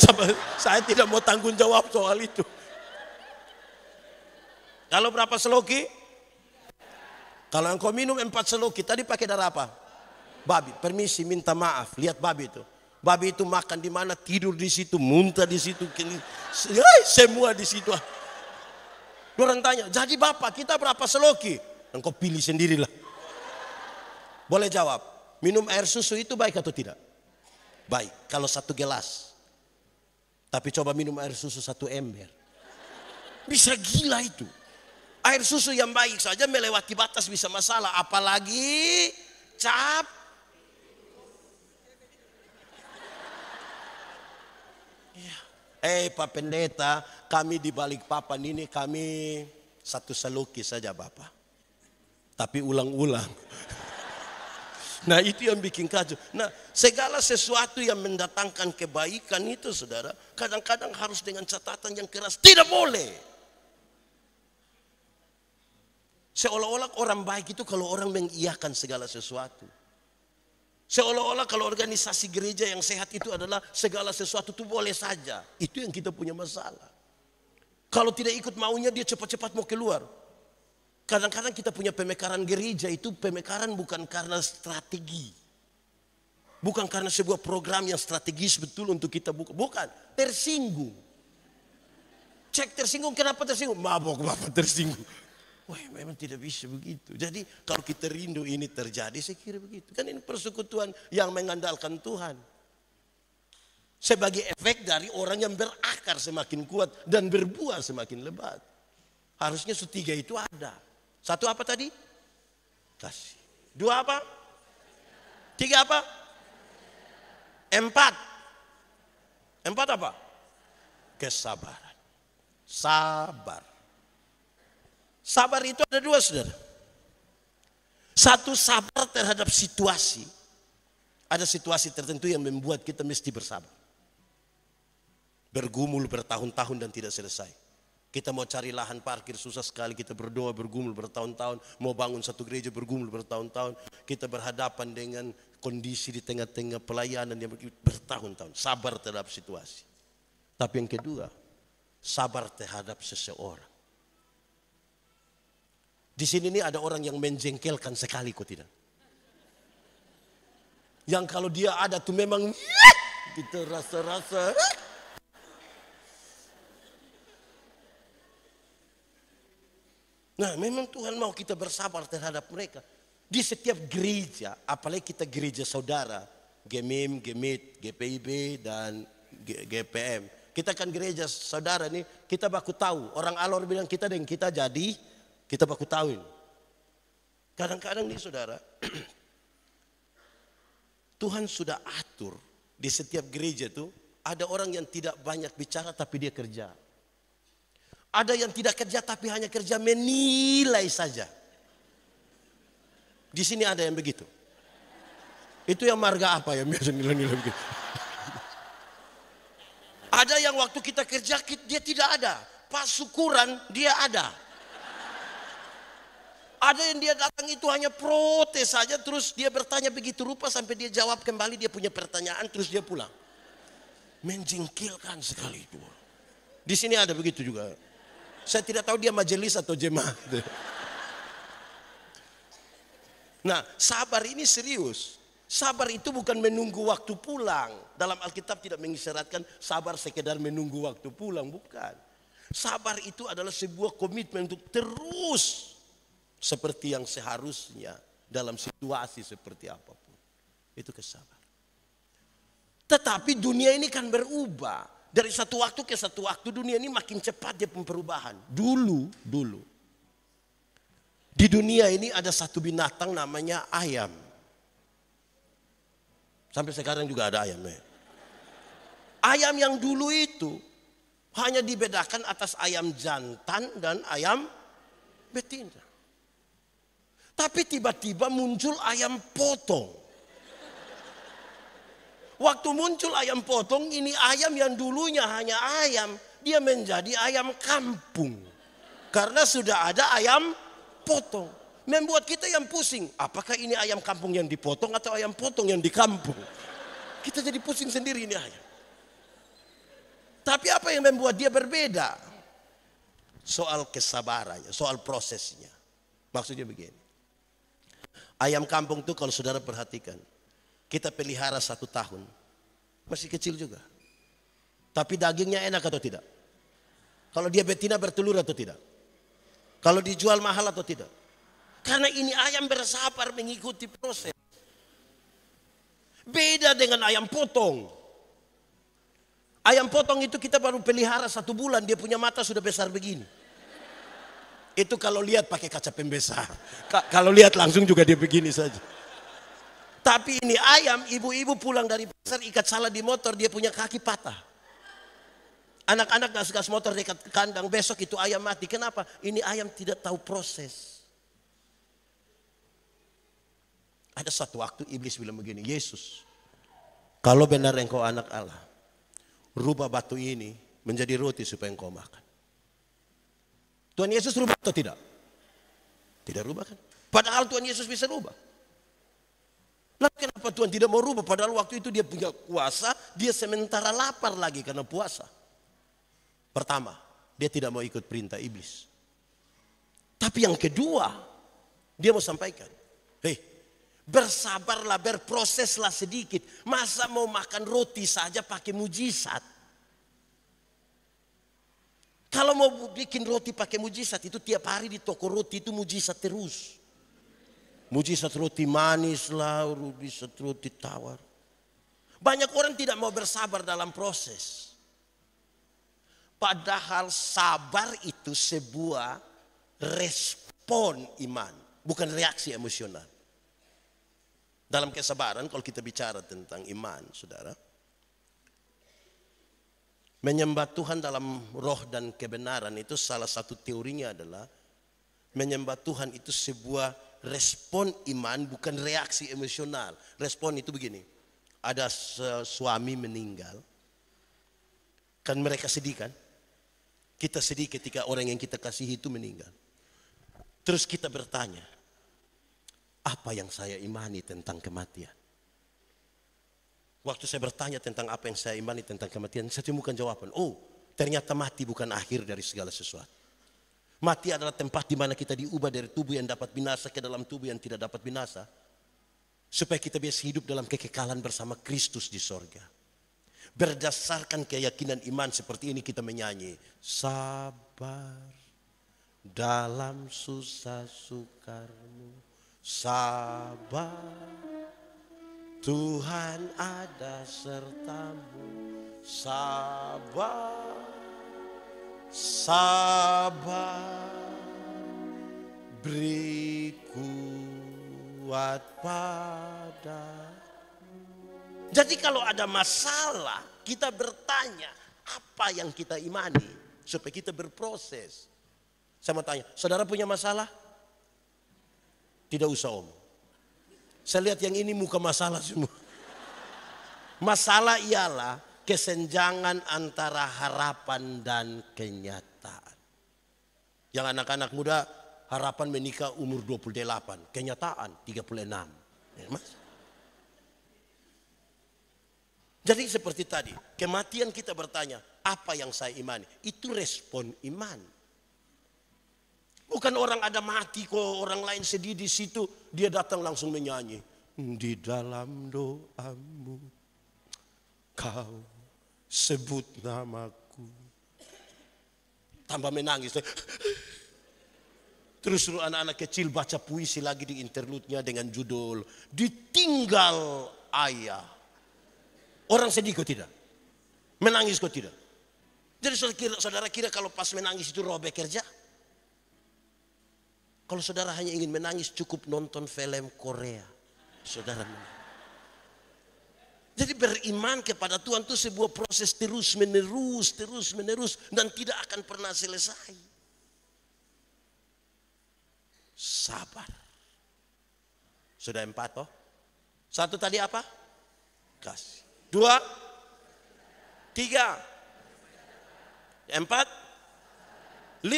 Saya tidak mau tanggung jawab soal itu. Kalau berapa seloki? Kalau engkau minum 4 seloki, tadi pakai darah apa? Babi. Permisi, minta maaf. Lihat babi itu. Babi itu makan di mana, tidur di situ, muntah di situ, semua di situ. Orang tanya, jadi Bapak kita berapa seloki? Engkau pilih sendirilah. Boleh jawab, minum air susu itu baik atau tidak? Baik, kalau 1 gelas. Tapi coba minum air susu 1 ember. Bisa gila itu. Air susu yang baik saja melewati batas bisa masalah. Apalagi cap. Pak Pendeta, kami di balik papan ini kami 1 seloki saja Bapak. Tapi ulang-ulang. Nah itu yang bikin kacau. Nah segala sesuatu yang mendatangkan kebaikan itu saudara, kadang-kadang harus dengan catatan yang keras. Tidak boleh. Seolah-olah orang baik itu kalau orang mengiyakan segala sesuatu. Seolah-olah kalau organisasi gereja yang sehat itu adalah segala sesuatu itu boleh saja. Itu yang kita punya masalah. Kalau tidak ikut maunya dia cepat-cepat mau keluar. Kadang-kadang kita punya pemekaran gereja itu pemekaran bukan karena strategi. Bukan karena sebuah program yang strategis betul untuk kita buka. Bukan, tersinggung. Cek tersinggung, kenapa tersinggung? Mabok Bapak tersinggung. Wah memang tidak bisa begitu. Jadi kalau kita rindu ini terjadi, saya kira begitu. Kan ini persekutuan yang mengandalkan Tuhan. Sebagai efek dari orang yang berakar semakin kuat dan berbuah semakin lebat. Harusnya 3 itu ada. 1 apa tadi? Kasih. 2 apa? 3 apa? 4. 4 apa? Kesabaran. Sabar. Sabar itu ada 2 saudara. 1 sabar terhadap situasi. Ada situasi tertentu yang membuat kita mesti bersabar. Bergumul bertahun-tahun dan tidak selesai. Kita mau cari lahan parkir susah sekali, kita berdoa bergumul bertahun-tahun, mau bangun satu gereja bergumul bertahun-tahun, kita berhadapan dengan kondisi di tengah-tengah pelayanan yang bertahun-tahun, sabar terhadap situasi. Tapi yang kedua, sabar terhadap seseorang. Di sini nih ada orang yang menjengkelkan sekali, kok tidak? Yang kalau dia ada tuh memang gitu rasa-rasa. Nah, memang Tuhan mau kita bersabar terhadap mereka. Di setiap gereja, apalagi kita gereja saudara, GMIM, GMIT, GPIB, dan GPM. Kita kan gereja saudara nih, kita baku tahu. Orang Alor bilang kita dan kita jadi, kita baku tahu ini. Kadang-kadang nih saudara, Tuhan sudah atur di setiap gereja tuh, ada orang yang tidak banyak bicara tapi dia kerja. Ada yang tidak kerja tapi hanya kerja menilai saja. Di sini ada yang begitu. Itu yang marga apa yang biasa nilai-nilai begitu. Ada yang waktu kita kerja dia tidak ada. Pas syukuran dia ada. Ada yang dia datang itu hanya protes saja, terus dia bertanya begitu rupa sampai dia jawab kembali dia punya pertanyaan terus dia pulang. Menjengkelkan sekali itu. Di sini ada begitu juga. Saya tidak tahu dia majelis atau jemaat. Nah, sabar ini serius. Sabar itu bukan menunggu waktu pulang. Dalam Alkitab tidak mengisyaratkan sabar sekedar menunggu waktu pulang, bukan. Sabar itu adalah sebuah komitmen untuk terus seperti yang seharusnya dalam situasi seperti apapun. Itu kesabaran. Tetapi dunia ini kan berubah. Dari satu waktu ke satu waktu dunia ini makin cepat dia perubahan. Dulu. Di dunia ini ada satu binatang namanya ayam. Sampai sekarang juga ada ayam. Ayam yang dulu itu hanya dibedakan atas ayam jantan dan ayam betina. Tapi tiba-tiba muncul ayam potong. Waktu muncul ayam potong, ini ayam yang dulunya hanya ayam, dia menjadi ayam kampung. Karena sudah ada ayam potong. Membuat kita yang pusing, apakah ini ayam kampung yang dipotong atau ayam potong yang di kampung? Kita jadi pusing sendiri ini ayam. Tapi apa yang membuat dia berbeda? Soal kesabarannya, soal prosesnya. Maksudnya begini. Ayam kampung itu kalau saudara perhatikan, kita pelihara 1 tahun, masih kecil juga. Tapi dagingnya enak atau tidak? Kalau dia betina bertelur atau tidak? Kalau dijual mahal atau tidak? Karena ini ayam bersabar mengikuti proses. Beda dengan ayam potong. Ayam potong itu kita baru pelihara 1 bulan, dia punya mata sudah besar begini. Itu kalau lihat pakai kaca pembesar. Kalau lihat langsung juga dia begini saja. Tapi ini ayam, ibu-ibu pulang dari pasar ikat salah di motor, dia punya kaki patah. Anak-anak gas-gas motor dekat kandang, besok itu ayam mati. Kenapa? Ini ayam tidak tahu proses. Ada satu waktu iblis bilang begini, Yesus, kalau benar engkau anak Allah, rubah batu ini menjadi roti supaya engkau makan. Tuhan Yesus rubah atau tidak? Tidak rubah kan? Padahal Tuhan Yesus bisa rubah. Lalu kenapa Tuhan tidak mau rubah? Padahal waktu itu dia punya kuasa, dia sementara lapar lagi karena puasa. Pertama, dia tidak mau ikut perintah iblis. Tapi yang kedua, dia mau sampaikan, hei, bersabarlah, berproseslah sedikit. Masa mau makan roti saja pakai mujizat? Kalau mau bikin roti pakai mujizat itu tiap hari di toko roti itu mujizat terus. Mujizat roti manis lah, mujizat roti tawar. Banyak orang tidak mau bersabar dalam proses. Padahal sabar itu sebuah respon iman, bukan reaksi emosional. Dalam kesabaran kalau kita bicara tentang iman, saudara, menyembah Tuhan dalam roh dan kebenaran itu salah satu teorinya adalah menyembah Tuhan itu sebuah respon iman, bukan reaksi emosional. Respon itu begini, ada suami meninggal, kan mereka sedih kan? Kita sedih ketika orang yang kita kasihi itu meninggal. Terus kita bertanya, apa yang saya imani tentang kematian? Waktu saya bertanya tentang apa yang saya imani tentang kematian, saya temukan jawaban. Oh, ternyata mati bukan akhir dari segala sesuatu. Mati adalah tempat di mana kita diubah dari tubuh yang dapat binasa ke dalam tubuh yang tidak dapat binasa. Supaya kita bisa hidup dalam kekekalan bersama Kristus di sorga. Berdasarkan keyakinan iman seperti ini kita menyanyi. Sabar dalam susah sukarmu. Sabar, Tuhan ada sertamu. Sabar, sabar, beri kuat pada. Jadi kalau ada masalah, kita bertanya apa yang kita imani supaya kita berproses. Saya mau tanya, saudara punya masalah? Tidak usah om. Saya lihat yang ini muka masalah semua. Masalah ialah kesenjangan antara harapan dan kenyataan. Yang anak-anak muda harapan menikah umur 28, kenyataan 36. Ya, Mas? Jadi seperti tadi, kematian kita bertanya, apa yang saya imani? Itu respon iman. Bukan orang ada mati kok, orang lain sedih di situ, dia datang langsung menyanyi. Di dalam doamu, kau sebut namaku. Tambah menangis. Terus suruh anak-anak kecil baca puisi lagi di interlude-nya dengan judul Ditinggal Ayah. Orang sedih kok tidak? Menangis kok tidak? Jadi saudara kira kalau pas menangis itu robek kerja? Kalau saudara hanya ingin menangis cukup nonton film Korea. Saudara menangis. Jadi beriman kepada Tuhan itu sebuah proses terus menerus dan tidak akan pernah selesai. Sabar. Sudah 4 toh? 1 tadi apa? Kasih. 2, 3, 4, 5.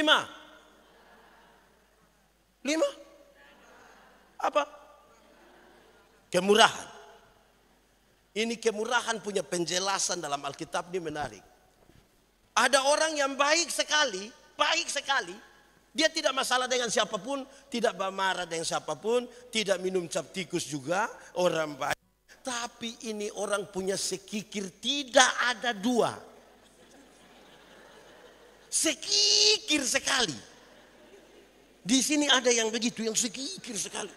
5? Apa? Kemurahan. Ini kemurahan punya penjelasan dalam Alkitab ini menarik. Ada orang yang baik sekali. Dia tidak masalah dengan siapapun, tidak marah dengan siapapun, tidak minum cap tikus juga, orang baik. Tapi ini orang punya sekikir, tidak ada 2. Sekikir sekali. Di sini ada yang begitu, yang sekikir sekali.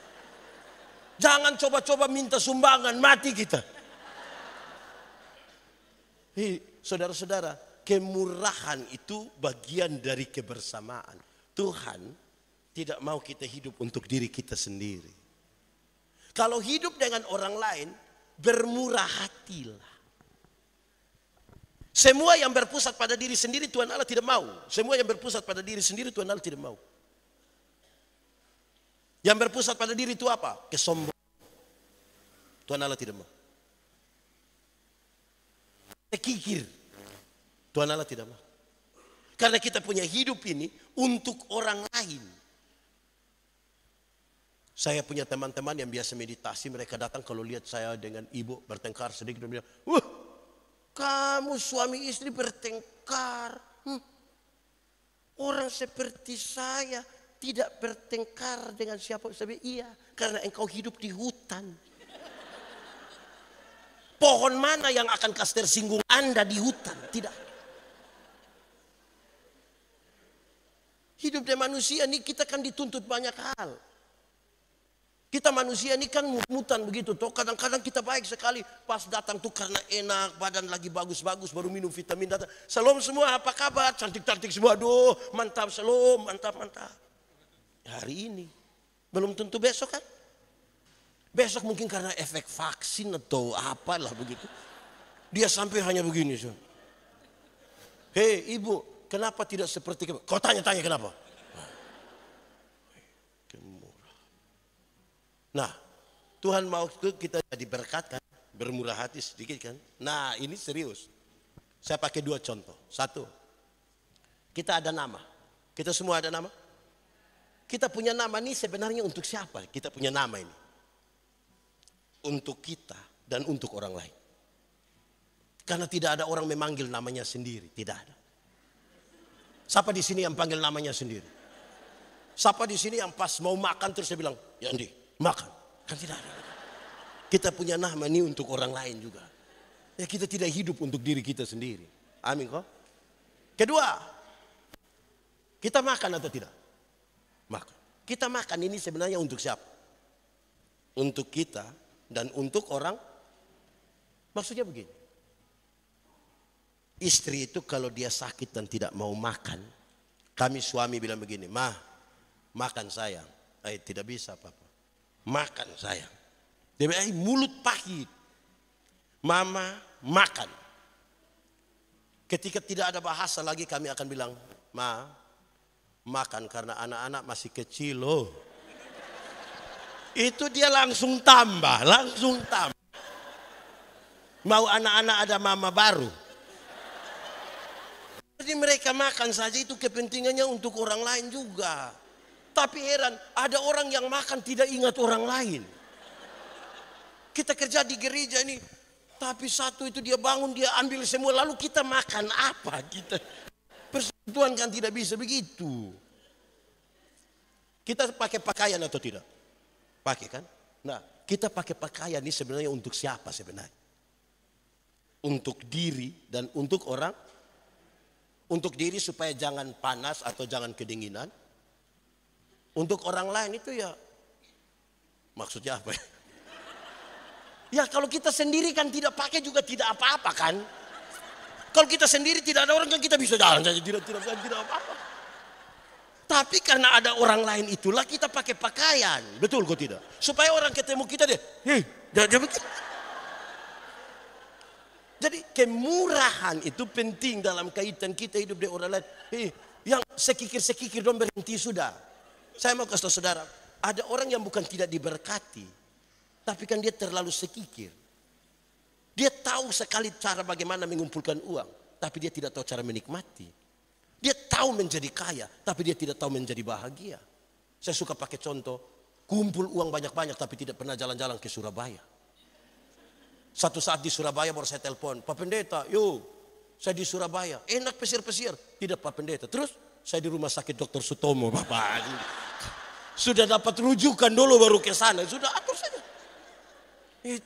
Jangan coba-coba minta sumbangan, mati kita. Saudara-saudara, kemurahan itu bagian dari kebersamaan. Tuhan tidak mau kita hidup untuk diri kita sendiri. Kalau hidup dengan orang lain, bermurah hatilah. Semua yang berpusat pada diri sendiri Tuhan Allah tidak mau. Semua yang berpusat pada diri sendiri Tuhan Allah tidak mau. Yang berpusat pada diri itu apa? Kesombongan. Tuhan Allah tidak mau. Sekikir. Tuhan Allah tidak mau. Karena kita punya hidup ini untuk orang lain. Saya punya teman-teman yang biasa meditasi, mereka datang kalau lihat saya dengan ibu bertengkar sedikit, dan bilang, wah, kamu suami istri bertengkar. Orang seperti saya tidak bertengkar dengan siapa. Saya bilang, iya, karena engkau hidup di hutan. Pohon mana yang akan kasih tersinggung Anda di hutan? Tidak. Hidup dengan manusia ini kita kan dituntut banyak hal. Kita manusia ini kan mut-mutan begitu toh. Kadang-kadang kita baik sekali. Pas datang tuh karena enak, badan lagi bagus-bagus, baru minum vitamin datang. Salam semua, apa kabar? Cantik-cantik semua, aduh mantap, salam, mantap-mantap. Hari ini, belum tentu besok kan. Besok mungkin karena efek vaksin atau apalah begitu. Dia sampai hanya begini. Hei ibu, kenapa tidak seperti kamu? Kau tanya-tanya kenapa? Nah, Tuhan mau kita diberkatkan, bermurah hati sedikit kan. Nah, ini serius. Saya pakai 2 contoh. 1, Kita ada nama. Kita semua ada nama. Kita punya nama ini sebenarnya untuk siapa? Kita punya nama ini. Untuk kita dan untuk orang lain. Karena tidak ada orang memanggil namanya sendiri. Tidak ada. Siapa di sini yang panggil namanya sendiri? Siapa di sini yang pas mau makan terus dia bilang, Yandi, makan. Kan tidak ada. Kita punya nama ini untuk orang lain juga. Ya kita tidak hidup untuk diri kita sendiri. Amin kok. Kedua, kita makan atau tidak? Makan. Kita makan ini sebenarnya untuk siapa? Untuk kita dan untuk orang. Maksudnya begini. Istri itu kalau dia sakit dan tidak mau makan, kami suami bilang begini, "Ma, makan sayang." Tidak bisa papa. Makan sayang. Dia bilang, mulut pahit. Mama, makan. Ketika tidak ada bahasa lagi kami akan bilang, "Ma, makan karena anak-anak masih kecil loh." Itu dia langsung tambah. Mau anak-anak ada mama baru. Jadi mereka makan saja itu kepentingannya untuk orang lain juga. Tapi heran, ada orang yang makan tidak ingat orang lain. Kita kerja di gereja ini, tapi satu itu dia bangun, dia ambil semua, lalu kita makan apa? Kita persekutuan kan tidak bisa begitu. Kita pakai pakaian atau tidak? Pakai kan? Nah, kita pakai pakaian ini sebenarnya untuk siapa sebenarnya? Untuk diri dan untuk orang. Untuk diri supaya jangan panas atau jangan kedinginan. Untuk orang lain itu ya, maksudnya apa ya? Ya kalau kita sendiri kan tidak pakai juga tidak apa-apa kan. Kalau kita sendiri tidak ada orang kan kita bisa jalan saja tidak apa-apa. Tapi karena ada orang lain itulah kita pakai pakaian. Betul kok tidak? Supaya orang ketemu kita dia, jangan begitu. Jadi kemurahan itu penting dalam kaitan kita hidup di orang lain. Yang sekikir-sekikir dong berhenti sudah. Saya mau kasih tahu saudara, ada orang yang bukan tidak diberkati, tapi kan dia terlalu sekikir. Dia tahu sekali cara bagaimana mengumpulkan uang, tapi dia tidak tahu cara menikmati. Dia tahu menjadi kaya, tapi dia tidak tahu menjadi bahagia. Saya suka pakai contoh, kumpul uang banyak-banyak tapi tidak pernah jalan-jalan ke Surabaya. Satu saat di Surabaya baru saya telepon, Pak Pendeta, yuk saya di Surabaya, enak pesir-pesir. Tidak Pak Pendeta, terus saya di rumah sakit Dr. Sutomo Bapak. Sudah dapat rujukan dulu baru ke sana, sudah atur saja.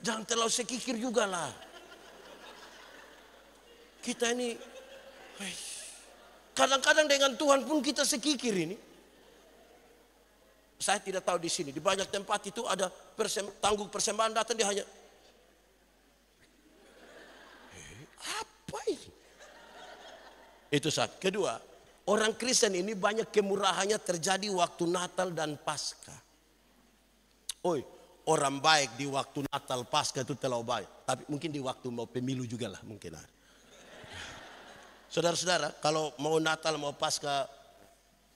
Jangan terlalu sekikir juga lah. Kita ini, kadang-kadang dengan Tuhan pun kita sekikir ini. Saya tidak tahu di sini, di banyak tempat itu ada tanggung persembahan datang dia hanya apa ini? Itu satu. Kedua, orang Kristen ini banyak kemurahannya terjadi waktu Natal dan Paskah. Orang baik di waktu Natal Paskah itu terlalu baik. Tapi mungkin di waktu mau pemilu juga lah mungkin ada. Saudara-saudara, kalau mau Natal mau Paskah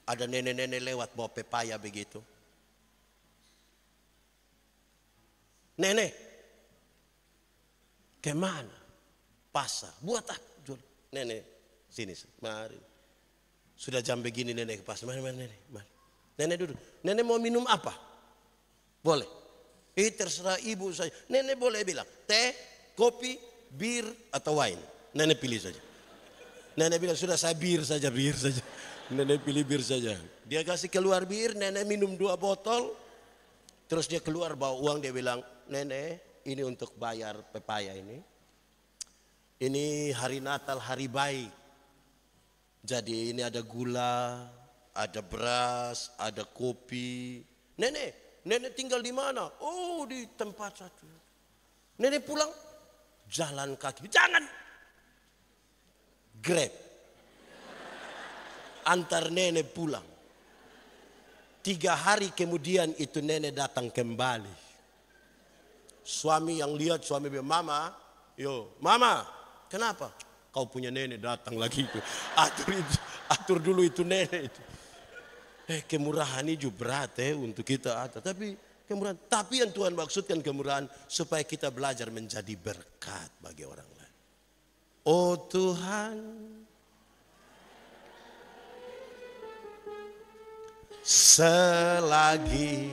ada nenek-nenek lewat bawa pepaya begitu. Nenek, kemana? Pasar, buat apa? Nenek, sini, mari. Sudah jam begini nenek ke pasar, mari nenek. Mari. Nenek duduk, nenek mau minum apa? Boleh. Terserah ibu saja. Nenek boleh bilang, teh, kopi, bir, atau wine. Nenek pilih saja. Nenek bilang, sudah saya bir saja. Nenek pilih bir saja. Dia kasih keluar bir, nenek minum 2 botol. Terus dia keluar bawa uang, dia bilang, nenek ini untuk bayar pepaya ini. Ini hari Natal, hari baik. Jadi ini ada gula, ada beras, ada kopi. Nenek tinggal di mana? Oh, di tempat satu. Nenek pulang, jalan kaki. Jangan. Grab. Antar nenek pulang. 3 hari kemudian itu nenek datang kembali. Suami yang lihat, suami bilang, Mama. Kenapa? Kau punya nenek datang lagi itu. Atur dulu itu nenek itu. Kemurahan itu berat untuk kita ada. Tapi kemurahan. Tapi yang Tuhan maksudkan kemurahan supaya kita belajar menjadi berkat bagi orang lain. Oh Tuhan, selagi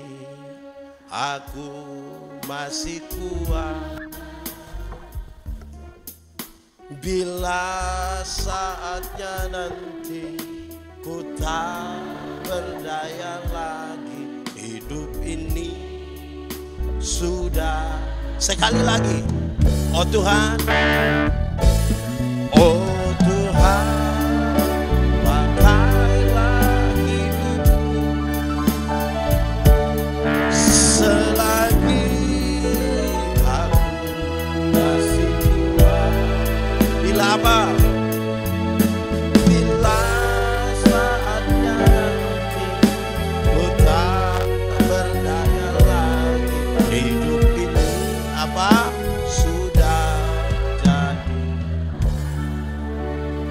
aku masih kuat, bila saatnya nanti ku tak berdaya lagi, hidup ini sudah. Sekali lagi, oh Tuhan, oh Tuhan, pakailah hidupku selagi aku masih kuat. Bila apa? Bila saatnya nanti ku tak berdaya lagi, hidup ini apa? Sudah jadi.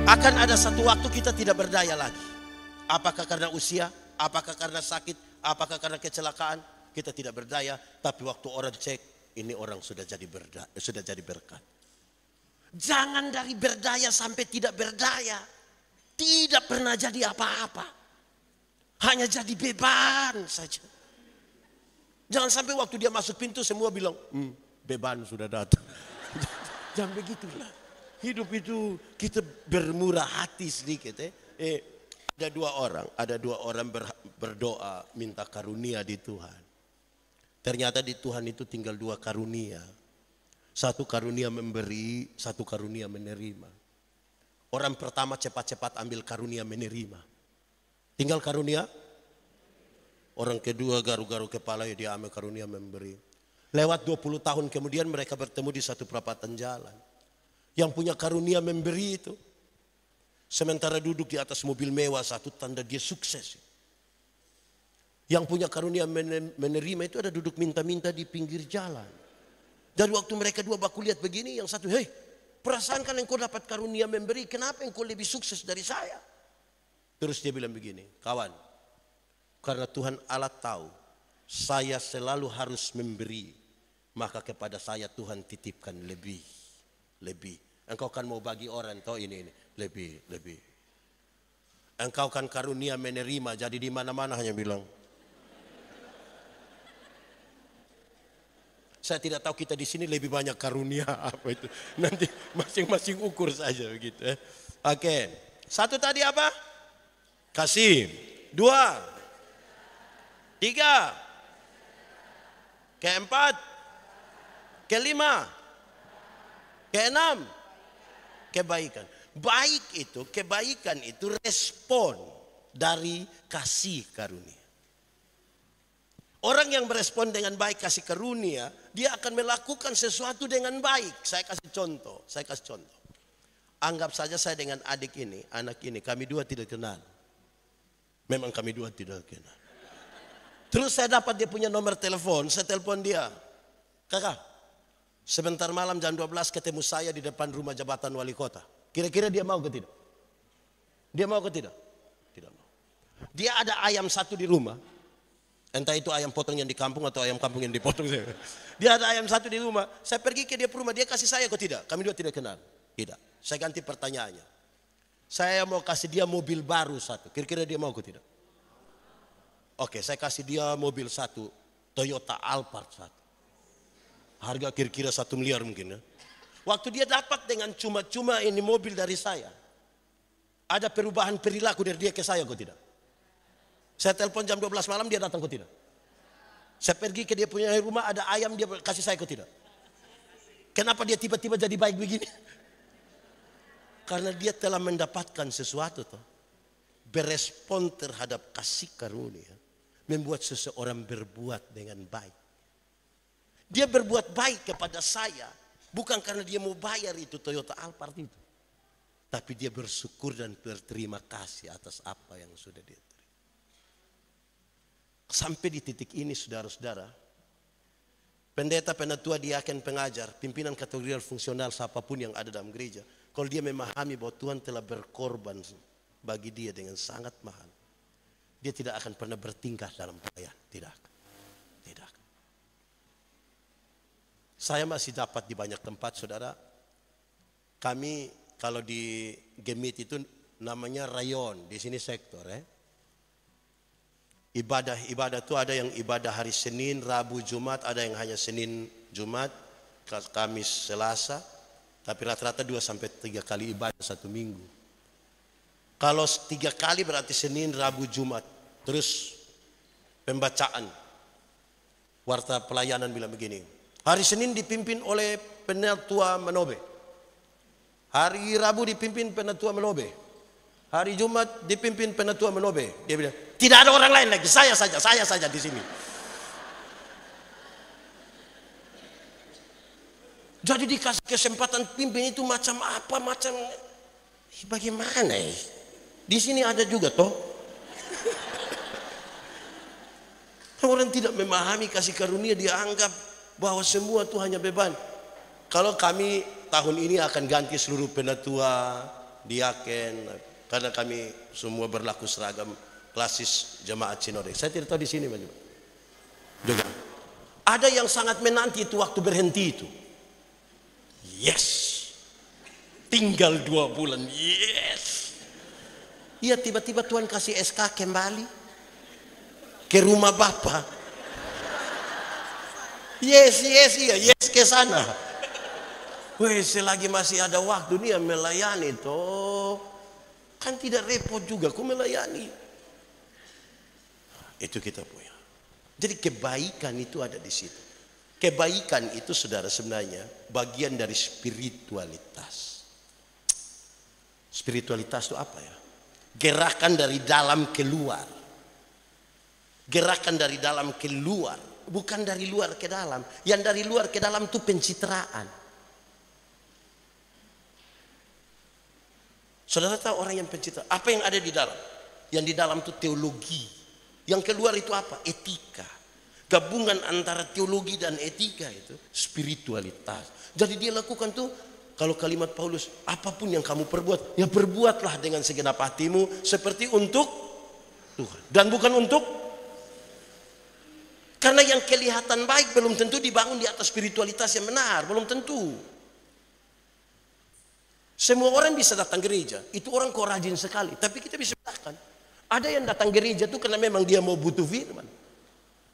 Akan ada satu waktu kita tidak berdaya lagi. Apakah karena usia? Apakah karena sakit? Apakah karena kecelakaan? Kita tidak berdaya. Tapi waktu orang cek, ini orang sudah jadi berkat. Jangan dari berdaya sampai tidak berdaya. Tidak pernah jadi apa-apa. Hanya jadi beban saja. Jangan sampai waktu dia masuk pintu semua bilang, beban sudah datang. Jangan begitulah. Hidup itu kita bermurah hati sedikit. Ada dua orang berdoa minta karunia di Tuhan. Ternyata di Tuhan itu tinggal dua karunia. Satu karunia memberi, satu karunia menerima. Orang pertama cepat-cepat ambil karunia menerima. Tinggal karunia. Orang kedua garu-garu kepala, dia ambil karunia memberi. Lewat 20 tahun kemudian mereka bertemu di satu perapatan jalan. Yang punya karunia memberi itu, sementara duduk di atas mobil mewah, satu tanda dia sukses. Yang punya karunia menerima itu ada duduk minta-minta di pinggir jalan. Dari waktu mereka dua baku lihat begini, yang satu, hei, perasaan kan engkau dapat karunia memberi, kenapa engkau lebih sukses dari saya? Terus dia bilang begini, kawan, karena Tuhan Allah tahu saya selalu harus memberi, maka kepada saya Tuhan titipkan lebih. Engkau kan mau bagi orang, toh ini lebih. Engkau kan karunia menerima, jadi di mana-mana hanya bilang. Saya tidak tahu kita di sini lebih banyak karunia apa itu. Nanti masing-masing ukur saja begitu. Oke, satu tadi apa? Kasih. Dua. Tiga. Keempat. Kelima. Keenam. Kebaikan. Kebaikan itu respon dari kasih karunia. Orang yang berespon dengan baik kasih karunia, dia akan melakukan sesuatu dengan baik. Saya kasih contoh. Anggap saja saya dengan anak ini, kami dua tidak kenal. Memang kami dua tidak kenal. Terus saya dapat dia punya nomor telepon, saya telepon dia. Kakak, sebentar malam jam 12 ketemu saya di depan rumah jabatan wali kota. Kira-kira dia mau ke tidak? Dia mau ke tidak? Tidak mau. Dia ada ayam satu di rumah. Entah itu ayam potong yang di kampung atau ayam kampung yang dipotong. Dia ada ayam satu di rumah. Saya pergi ke dia rumah, dia kasih saya kok tidak? Kami dua tidak kenal. Tidak. Saya ganti pertanyaannya. Saya mau kasih dia mobil baru satu. Kira-kira dia mau kok tidak? Oke, saya kasih dia mobil satu. Toyota Alphard satu. Harga kira-kira 1 miliar mungkin ya. Waktu dia dapat dengan cuma-cuma ini mobil dari saya, ada perubahan perilaku dari dia ke saya kok tidak? Saya telepon jam 12 malam dia datang kok tidak? Saya pergi ke dia punya rumah ada ayam dia kasih saya kok tidak? Kenapa dia tiba-tiba jadi baik begini? Karena dia telah mendapatkan sesuatu toh. Berespon terhadap kasih karunia membuat seseorang berbuat dengan baik. Dia berbuat baik kepada saya bukan karena dia mau bayar itu Toyota Alphard itu. Tapi dia bersyukur dan berterima kasih atas apa yang sudah dia terima. Sampai di titik ini saudara-saudara, pendeta, penatua, diaken, pengajar, pimpinan kategorial fungsional siapapun yang ada dalam gereja, kalau dia memahami bahwa Tuhan telah berkorban bagi dia dengan sangat mahal, dia tidak akan pernah bertingkah dalam pelayan. Tidak. Saya masih dapat di banyak tempat saudara. Kami kalau di Gemit itu namanya rayon, di sini sektor. Ibadah itu ada yang ibadah hari Senin, Rabu, Jumat, ada yang hanya Senin, Jumat, Kamis, Selasa, tapi rata-rata 2 sampai 3 kali ibadah satu minggu. Kalau 3 kali berarti Senin, Rabu, Jumat. Terus pembacaan. Warta pelayanan bilang begini. Hari Senin dipimpin oleh Penatua Manobe. Hari Rabu dipimpin Penatua Manobe. Hari Jumat dipimpin Penatua Manobe. Dia bilang, tidak ada orang lain lagi, saya saja di sini. Jadi dikasih kesempatan pimpin itu macam apa, macam bagaimana ya? Di sini ada juga toh. Orang tidak memahami kasih karunia, dia anggap bahwa semua itu hanya beban. Kalau kami tahun ini akan ganti seluruh penatua, diaken, karena kami semua berlaku seragam klasis jemaat sinode. Saya tidak tahu di sini bagaimana. Juga ada yang sangat menanti itu waktu berhenti itu. Yes, tinggal 2 bulan. Yes. Iya, tiba-tiba Tuhan kasih SK kembali ke rumah Bapa. Yes ke sana. Weh, selagi masih ada waktu nih melayani toh. Kan tidak repot juga ku melayani. Itu kita punya. Jadi kebaikan itu ada di situ. Kebaikan itu saudara sebenarnya bagian dari spiritualitas. Spiritualitas itu apa ya? Gerakan dari dalam keluar. Gerakan dari dalam keluar, bukan dari luar ke dalam. Yang dari luar ke dalam itu pencitraan. Saudara tahu orang yang pencitraan, apa yang ada di dalam? Yang di dalam itu teologi. Yang keluar itu apa? Etika. Gabungan antara teologi dan etika itu spiritualitas. Jadi dia lakukan tuh, kalau kalimat Paulus, apapun yang kamu perbuat, ya perbuatlah dengan segenap hatimu seperti untuk Tuhan dan bukan untuk. Karena yang kelihatan baik belum tentu dibangun di atas spiritualitas yang benar, belum tentu. Semua orang bisa datang gereja, itu orang kok rajin sekali, tapi kita bisa bedakan. Ada yang datang gereja itu karena memang dia mau butuh firman.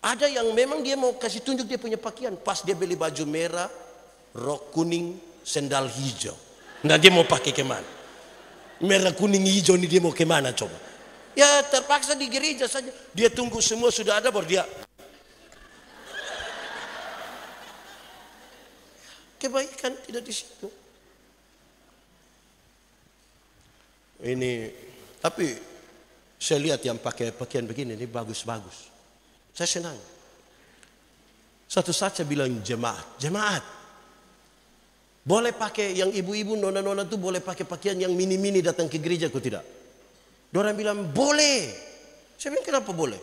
Ada yang memang dia mau kasih tunjuk dia punya pakaian, pas dia beli baju merah, rok kuning, sendal hijau. Nah, dia mau pakai kemana? Merah, kuning, hijau ini dia mau kemana coba? Ya terpaksa di gereja saja. Dia tunggu semua sudah ada baru dia. Kebaikan tidak di situ. Ini, tapi saya lihat yang pakai pakaian begini ini bagus-bagus. Saya senang. Satu saat saya bilang jemaat, boleh pakai yang ibu-ibu, nona-nona itu boleh pakai pakaian yang mini-mini datang ke gereja kok tidak? Orang bilang boleh. Saya bilang kenapa boleh?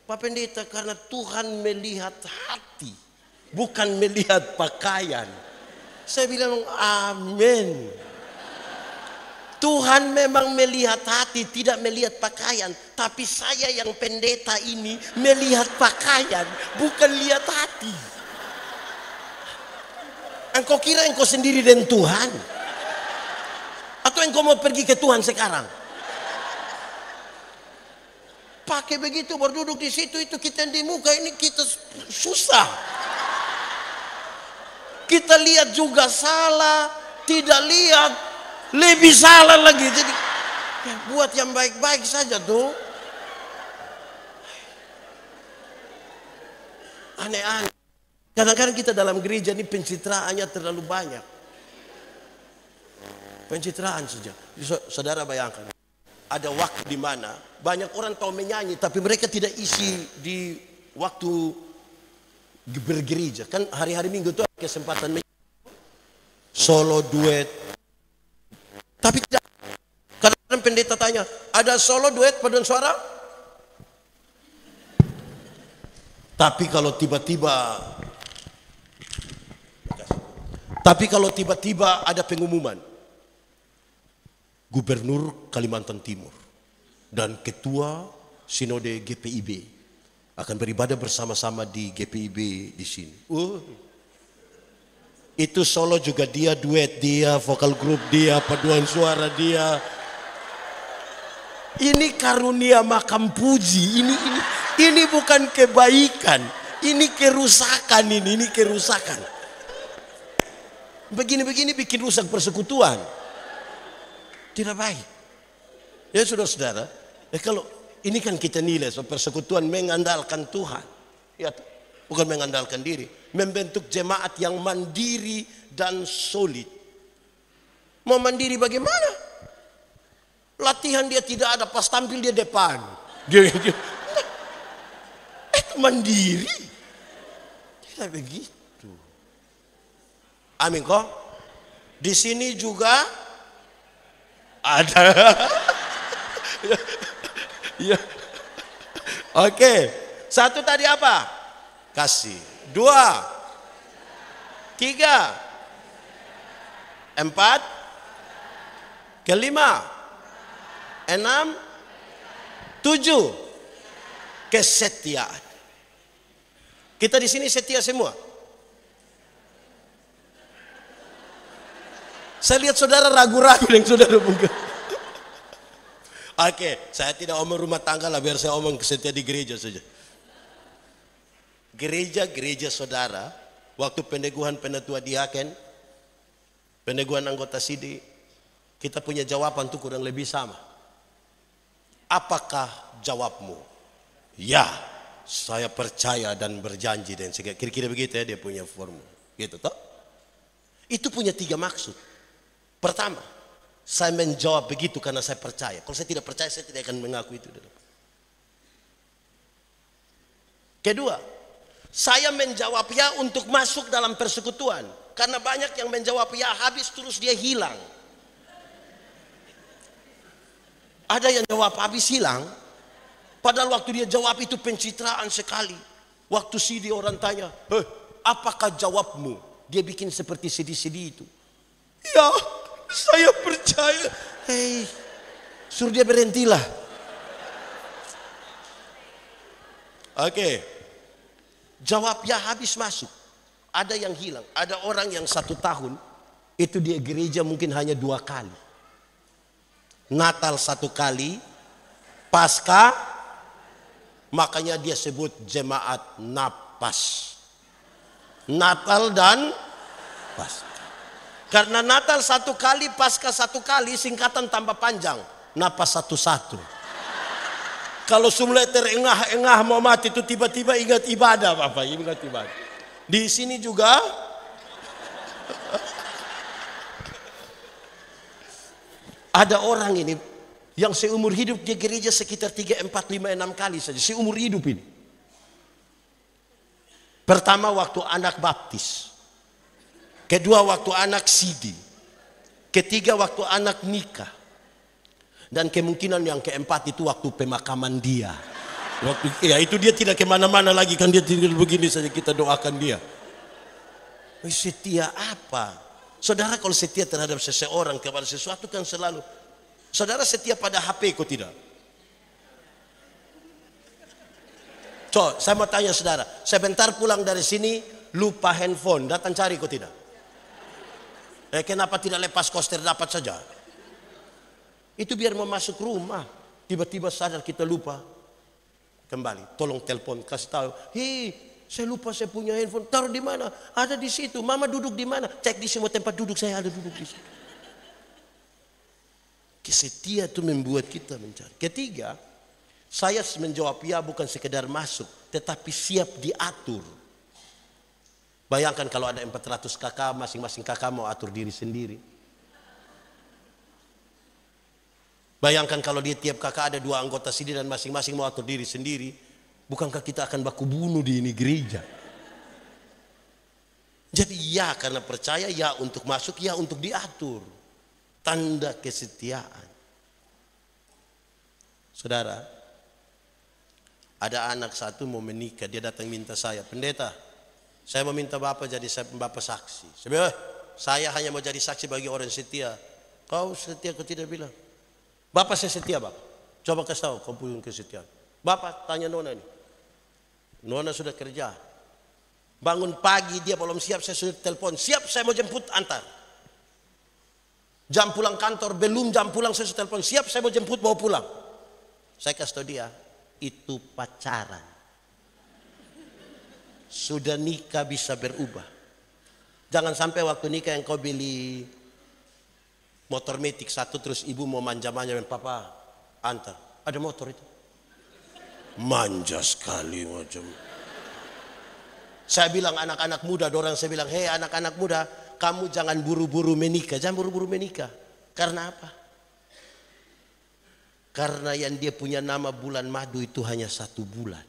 Pak Pendeta, karena Tuhan melihat hati, bukan melihat pakaian. Saya bilang amin. Tuhan memang melihat hati, tidak melihat pakaian. Tapi saya yang pendeta ini melihat pakaian, bukan lihat hati. Engkau kira engkau sendiri dengan Tuhan? Atau engkau mau pergi ke Tuhan sekarang? Pakai begitu berduduk di situ, itu kita di muka ini kita susah. Kita lihat juga salah, tidak lihat lebih salah lagi. Jadi ya, buat yang baik-baik saja tuh. Aneh-aneh. Kadang-kadang kita dalam gereja ini pencitraannya terlalu banyak. Pencitraan saja. Saudara bayangkan, ada waktu di mana banyak orang tahu menyanyi, tapi mereka tidak isi di waktu bergereja. Kan hari-hari Minggu itu ada kesempatan solo, duet. Tapi tidak. Kadang-kadang pendeta tanya, ada solo, duet, paduan suara? Tapi kalau tiba-tiba ada pengumuman, Gubernur Kalimantan Timur dan Ketua Sinode GPIB akan beribadah bersama-sama di GPIB di sini. Itu solo juga dia, duet dia, vokal grup dia, paduan suara dia. Ini karunia makam puji. Ini Ini bukan kebaikan, ini kerusakan ini kerusakan. Begini-begini bikin rusak persekutuan. Tidak baik. Ya saudara-saudara, kalau ini kan kita nilai persekutuan mengandalkan Tuhan. Ya, bukan mengandalkan diri. Membentuk jemaat yang mandiri dan solid. Mau mandiri bagaimana? Latihan dia tidak ada, pas tampil dia depan. Dia itu mandiri. Tidak begitu. Amin kok. Di sini juga ada. Ya. Oke. Satu tadi apa? Kasih. 2, 3, 4, 5, 6, 7. Kesetiaan. Kita di sini setia semua. Saya lihat saudara ragu-ragu yang saudara buka. Oke, saya tidak omong rumah tangga lah, biar saya omong setia di gereja saja. Gereja saudara, waktu peneguhan penatua diaken, peneguhan anggota sidi, kita punya jawaban tuh kurang lebih sama. Apakah jawabmu? Ya, saya percaya dan berjanji dan segala. Kira-kira begitu ya dia punya formula. Gitu toh? Itu punya 3 maksud. Pertama, saya menjawab begitu karena saya percaya. Kalau saya tidak percaya, saya tidak akan mengaku itu. Kedua, saya menjawab ya untuk masuk dalam persekutuan. Karena banyak yang menjawab ya habis terus dia hilang. Ada yang jawab habis hilang, padahal waktu dia jawab itu pencitraan sekali. Waktu CD orang tanya, apakah jawabmu? Dia bikin seperti sedih-sedih itu. Ya, saya percaya. Hei, suruh dia berhentilah. Oke. Jawab ya habis masuk. Ada yang hilang. Ada orang yang 1 tahun itu dia gereja mungkin hanya 2 kali. Natal 1 kali, Paskah, makanya dia sebut jemaat napas. Natal dan Paskah. Karena Natal 1 kali, Paskah 1 kali, singkatan tambah panjang. Napas 1-1. Kalau semula terengah-engah mau mati itu tiba-tiba ingat ibadah, Bapak, ingat ibadah. Di sini juga ada orang ini yang seumur hidup dia gereja sekitar 3, 4, 5, 6 kali saja. Seumur hidup ini. Pertama waktu anak baptis. Kedua waktu anak sidi. Ketiga waktu anak nikah. Dan kemungkinan yang keempat itu waktu pemakaman dia. Ya itu dia tidak kemana-mana lagi kan, dia tinggal begini saja, kita doakan dia. Setia apa? Saudara kalau setia terhadap seseorang kepada sesuatu kan selalu. Saudara setia pada HP kok tidak? Saya mau tanya saudara, sebentar pulang dari sini lupa handphone, datang cari kok tidak? Kenapa tidak lepas koster dapat saja? Itu biar mau masuk rumah, tiba-tiba sadar kita lupa. Kembali, tolong telepon, kasih tahu. Hei, saya lupa saya punya handphone. Taruh di mana? Ada di situ. Mama duduk di mana? Cek di semua tempat duduk, saya ada duduk di situ. Kesetia itu membuat kita mencari. Ketiga, saya menjawab ya bukan sekedar masuk, tetapi siap diatur. Bayangkan kalau ada 400 kakak, masing-masing kakak mau atur diri sendiri. Bayangkan kalau di tiap kakak ada 2 anggota sini dan masing-masing mau atur diri sendiri. Bukankah kita akan baku bunuh di ini gereja? Jadi ya karena percaya, ya untuk masuk, ya untuk diatur. Tanda kesetiaan. Saudara, ada anak satu mau menikah, dia datang minta saya, pendeta, saya mau minta bapak jadi bapak saksi. Saya hanya mau jadi saksi bagi orang setia. Kau setia, kau tidak bilang. Bapak saya setia, Bapak. Coba kasih tahu kau punya kesetiaan. Bapak tanya Nona ini. Nona sudah kerja. Bangun pagi dia belum siap, saya sudah telepon. Siap, saya mau jemput, antar. Jam pulang kantor, belum jam pulang saya sudah telepon. Siap, saya mau jemput, bawa pulang. Saya kasih tahu dia, itu pacaran. Sudah nikah bisa berubah. Jangan sampai waktu nikah yang kau beli motor metik satu terus ibu mau manja-manja dan papa antar. Ada motor itu. Manja sekali macam. Saya bilang anak-anak muda, dorang saya bilang, hei anak-anak muda, kamu jangan buru-buru menikah, jangan buru-buru menikah. Karena apa? Karena yang dia punya nama bulan madu itu hanya 1 bulan.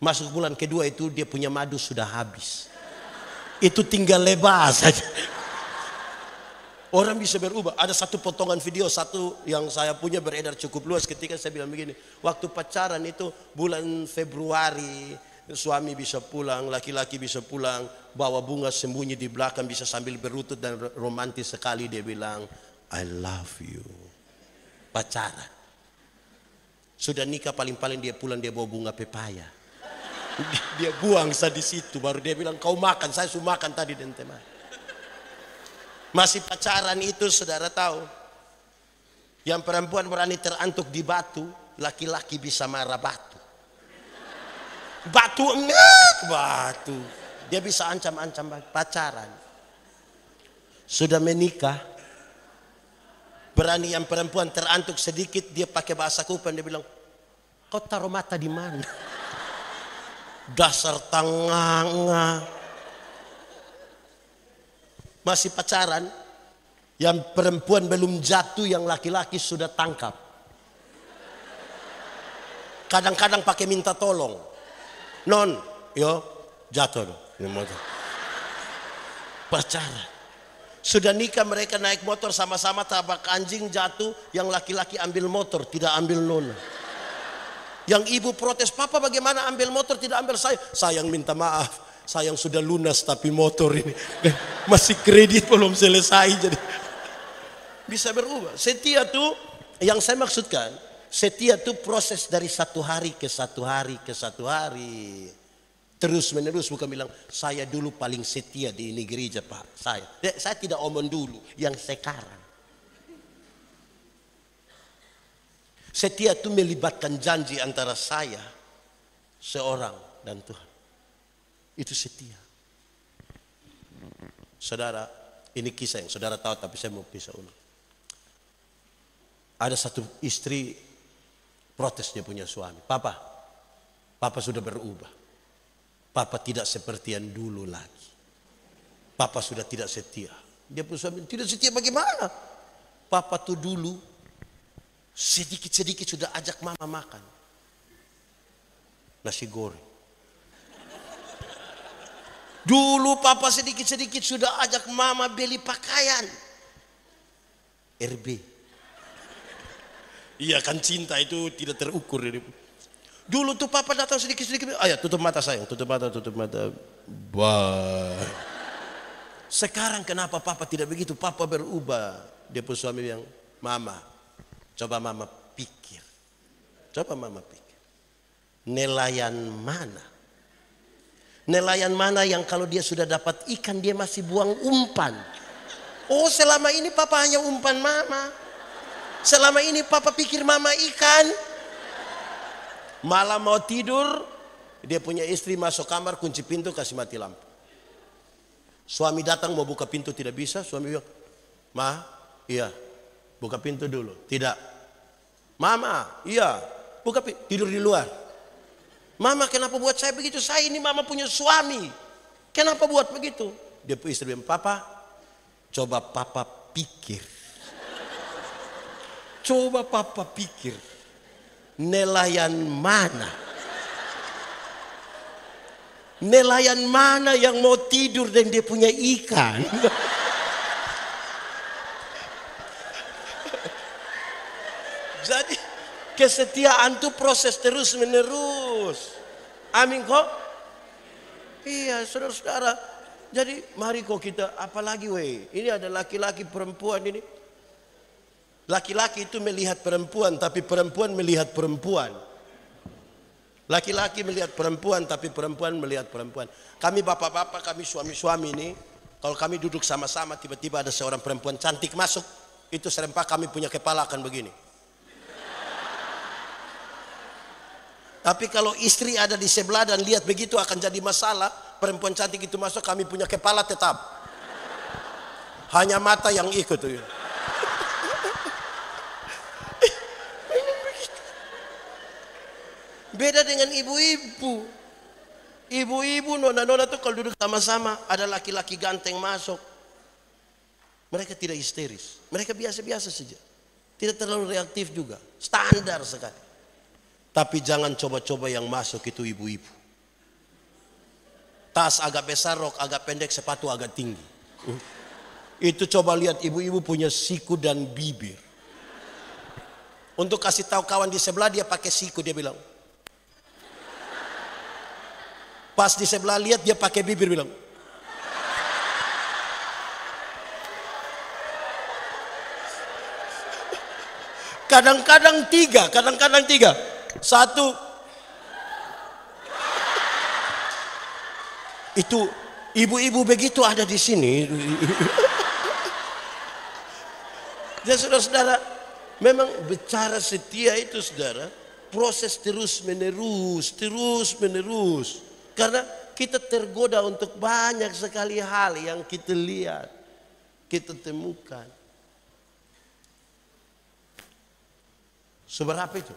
Masuk bulan kedua itu dia punya madu sudah habis. Itu tinggal lebar saja. Orang bisa berubah. Ada satu potongan video satu yang saya punya beredar cukup luas ketika saya bilang begini. Waktu pacaran itu bulan Februari, suami bisa pulang, laki-laki bisa pulang, bawa bunga sembunyi di belakang bisa sambil berlutut dan romantis sekali dia bilang, I love you. Pacaran. Sudah nikah paling-paling dia pulang dia bawa bunga pepaya. Dia buang saya di situ baru dia bilang kau makan, saya sudah makan tadi dan teman. Masih pacaran itu saudara tahu. Yang perempuan berani terantuk di batu, laki-laki bisa marah batu. Batu. Dia bisa ancam-ancam pacaran. Sudah menikah, berani yang perempuan terantuk sedikit dia pakai bahasa Kupang dia bilang, kau taruh mata di mana? Dasar tanganga. Masih pacaran, yang perempuan belum jatuh yang laki-laki sudah tangkap. Kadang-kadang pakai minta tolong. Non, yo jatuh dong. Pacaran. Sudah nikah mereka naik motor sama-sama tabrak anjing jatuh, yang laki-laki ambil motor tidak ambil nona. Yang ibu protes, papa bagaimana ambil motor tidak ambil saya? Sayang minta maaf, sayang sudah lunas tapi motor ini masih kredit belum selesai jadi bisa berubah. Setia tuh yang saya maksudkan, setia tuh proses dari 1 hari ke 1 hari ke 1 hari. Terus menerus, bukan bilang saya dulu paling setia di ini gereja Pak. Saya tidak omong dulu, yang sekarang. Setia itu melibatkan janji antara saya, seorang dan Tuhan. Itu setia. Saudara, ini kisah yang saudara tahu tapi saya mau kisah ulang. Ada satu istri protes dia punya suami. Papa sudah berubah. Papa tidak seperti yang dulu lagi. Papa sudah tidak setia. Dia pun suami, tidak setia bagaimana? Papa tuh dulu sedikit-sedikit sudah ajak mama makan nasi goreng. Dulu papa sedikit-sedikit sudah ajak mama beli pakaian RB. Iya kan cinta itu tidak terukur. Dulu tuh papa datang sedikit-sedikit, ayo tutup mata sayang, tutup mata. Wah. Sekarang kenapa papa tidak begitu? Papa berubah. Dia pun suami yang mama. Coba mama pikir. Nelayan mana? Nelayan mana yang kalau dia sudah dapat ikan dia masih buang umpan? Oh selama ini papa hanya umpan mama. Selama ini papa pikir mama ikan. Malam mau tidur, dia punya istri masuk kamar kunci pintu kasih mati lampu. Suami datang mau buka pintu tidak bisa. Suami bilang, Ma, iya. Buka pintu dulu. Tidak. Mama, iya. Buka pintu. Tidur di luar. Mama kenapa buat saya begitu? Saya ini mama punya suami. Kenapa buat begitu? Dia pun istri bilang, Papa, coba papa pikir. Coba papa pikir. Nelayan mana? Nelayan mana yang mau tidur dan dia punya ikan? Jadi kesetiaan itu proses terus menerus. Amin kok? Iya saudara-saudara. Jadi mari kok kita apalagi ini ada laki-laki perempuan ini. Laki-laki itu melihat perempuan tapi perempuan melihat perempuan. Laki-laki melihat perempuan tapi perempuan melihat perempuan. Kami bapak-bapak, kami suami-suami ini, kalau kami duduk sama-sama tiba-tiba ada seorang perempuan cantik masuk, itu serempak kami punya kepala akan begini. Tapi kalau istri ada di sebelah dan lihat begitu akan jadi masalah. Perempuan cantik itu masuk, kami punya kepala tetap. Hanya mata yang ikut. Beda dengan ibu-ibu. Ibu-ibu, nona-nona tuh kalau duduk sama-sama, ada laki-laki ganteng masuk. Mereka tidak histeris. Mereka biasa-biasa saja. Tidak terlalu reaktif juga. Standar sekali. Tapi jangan coba-coba yang masuk itu ibu-ibu. Tas agak besar, rok agak pendek, sepatu agak tinggi. Itu coba lihat ibu-ibu punya siku dan bibir. Untuk kasih tahu kawan di sebelah dia pakai siku, dia bilang. Pas di sebelah lihat dia pakai bibir bilang. Kadang-kadang tiga. Satu. Itu ibu-ibu begitu ada di sini. Dan saudara-saudara, memang bicara setia itu saudara, proses terus menerus. Karena kita tergoda untuk banyak sekali hal yang kita lihat, kita temukan. Seberapa itu?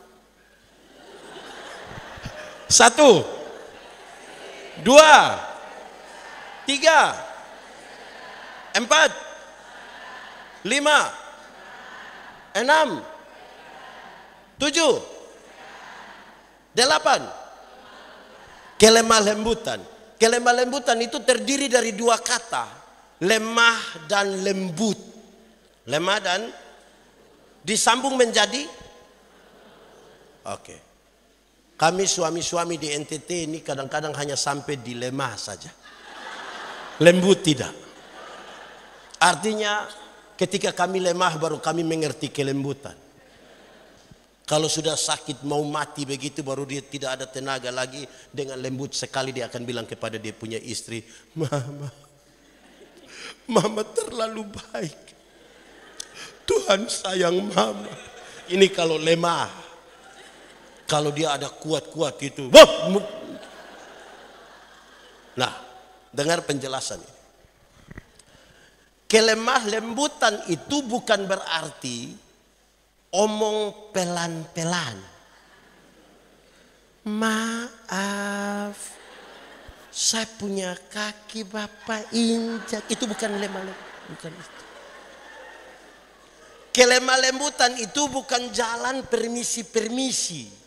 1, 2, 3, 4, 5, 6, 7, 8. Kelemah lembutan. Kelemah lembutan itu terdiri dari 2 kata. Lemah dan lembut. Lemah dan disambung menjadi. Oke. Kami suami-suami di NTT ini kadang-kadang hanya sampai di lemah saja. Lembut tidak. Artinya ketika kami lemah baru kami mengerti kelembutan. Kalau sudah sakit mau mati begitu baru dia tidak ada tenaga lagi, dengan lembut sekali dia akan bilang kepada dia punya istri, Mama terlalu baik. Tuhan sayang Mama. Ini kalau lemah. Kalau dia ada kuat-kuat itu. Nah, dengar penjelasan ini. Kelemah lembutan itu bukan berarti omong pelan-pelan. Maaf, saya punya kaki Bapak injak. Itu bukan lemah lembutan, bukan itu. Kelemah lembutan itu bukan jalan permisi-permisi.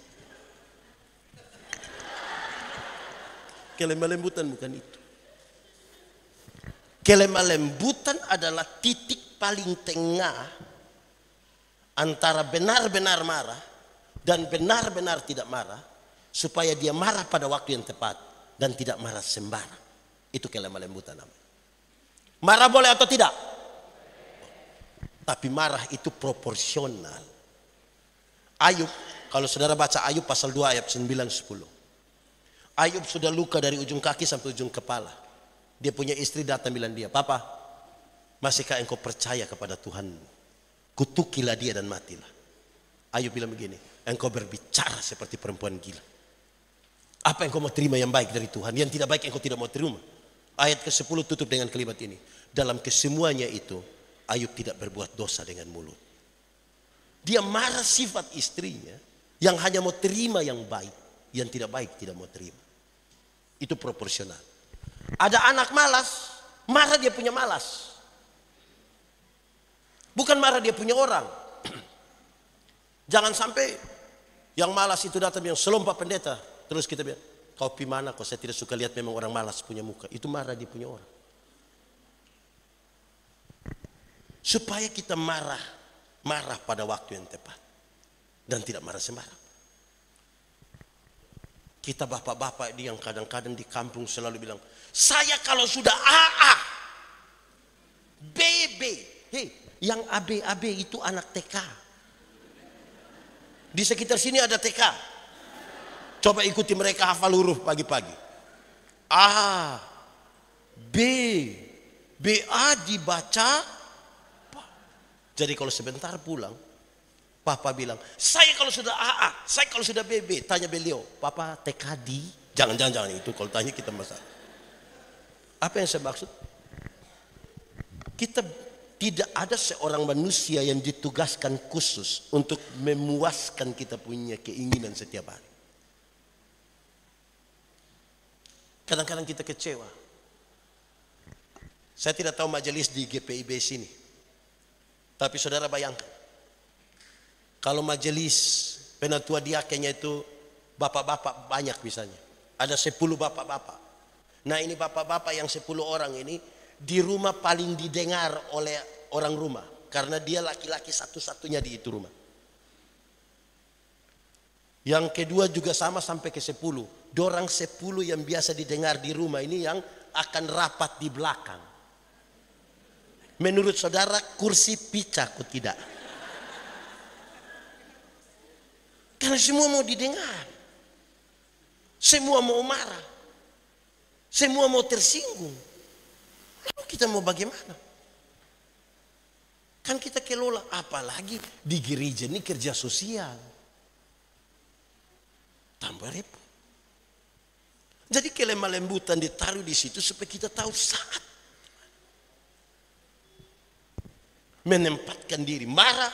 Kelemah lembutan bukan itu. Kelemah lembutan adalah titik paling tengah antara benar-benar marah dan benar-benar tidak marah, supaya dia marah pada waktu yang tepat dan tidak marah sembarang. Itu kelemah lembutan namanya. Marah boleh atau tidak? Tapi marah itu proporsional. Ayub, kalau saudara baca Ayub pasal 2 ayat 9-10. Ayub sudah luka dari ujung kaki sampai ujung kepala. Dia punya istri datang bilang dia, Papa, masihkah engkau percaya kepada Tuhan? Kutukilah dia dan matilah. Ayub bilang begini, engkau berbicara seperti perempuan gila. Apa yang kau mau terima yang baik dari Tuhan? Yang tidak baik engkau tidak mau terima. Ayat ke-10 tutup dengan kalimat ini. Dalam kesemuanya itu, Ayub tidak berbuat dosa dengan mulut. Dia marah sifat istrinya, yang hanya mau terima yang baik. Yang tidak baik tidak mau terima. Itu proporsional. Ada anak malas, marah dia punya malas. Bukan marah dia punya orang. Jangan sampai yang malas itu datang yang selompat pendeta. Terus kita bilang, kau pi mana kok, saya tidak suka lihat memang orang malas punya muka. Itu marah dia punya orang. Supaya kita marah pada waktu yang tepat. Dan tidak marah sembarang. Kita bapak-bapak ini yang kadang-kadang di kampung selalu bilang, saya kalau sudah AA, BB, yang AB itu anak TK. Di sekitar sini ada TK. Coba ikuti mereka hafal huruf pagi-pagi. A, B, BA dibaca. Jadi kalau sebentar pulang, Papa bilang, saya kalau sudah AA, saya kalau sudah BB. Tanya beliau, Papa TKD? Jangan itu kalau tanya kita masalah. Apa yang saya maksud? Kita tidak ada seorang manusia yang ditugaskan khusus untuk memuaskan kita punya keinginan setiap hari. Kadang-kadang kita kecewa. Saya tidak tahu majelis di GPIB sini. Tapi saudara bayangkan, kalau majelis penatua diakennya itu bapak-bapak banyak misalnya. Ada 10 bapak-bapak. Nah ini bapak-bapak yang 10 orang ini di rumah paling didengar oleh orang rumah. Karena dia laki-laki satu-satunya di itu rumah. Yang kedua juga sama sampai ke 10. Dorang 10 yang biasa didengar di rumah ini yang akan rapat di belakang. Menurut saudara kursi picah atau tidak? Karena semua mau didengar. Semua mau marah. Semua mau tersinggung. Lalu kita mau bagaimana? Kan kita kelola, apalagi di gereja ini kerja sosial. Tambah repot. Jadi kelemah lembutan ditaruh di situ supaya kita tahu saat menempatkan diri, marah,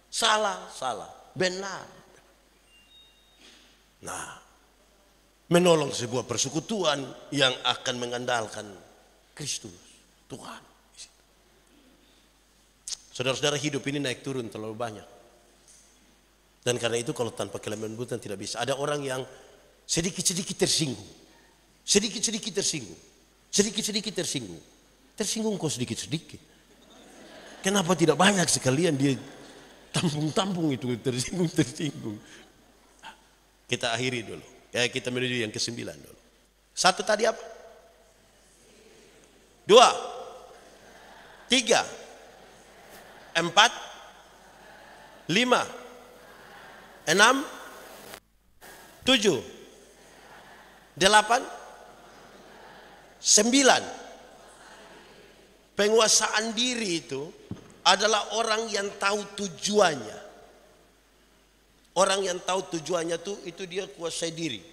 salah, benar. Nah, menolong sebuah persekutuan yang akan mengandalkan Kristus, Tuhan. Saudara-saudara, hidup ini naik turun terlalu banyak. Dan karena itu kalau tanpa kelemah lembutan tidak bisa. Ada orang yang sedikit-sedikit tersinggung. Sedikit-sedikit tersinggung. Tersinggung kok sedikit-sedikit. Kenapa tidak banyak sekalian dia tampung-tampung itu tersinggung. Kita akhiri dulu. Ya, kita menuju yang ke-9 dulu. 1 tadi apa? 2, 3, 4, 5, 6, 7, 8, 9. Penguasaan diri itu adalah orang yang tahu tujuannya. Orang yang tahu tujuannya itu dia kuasai diri.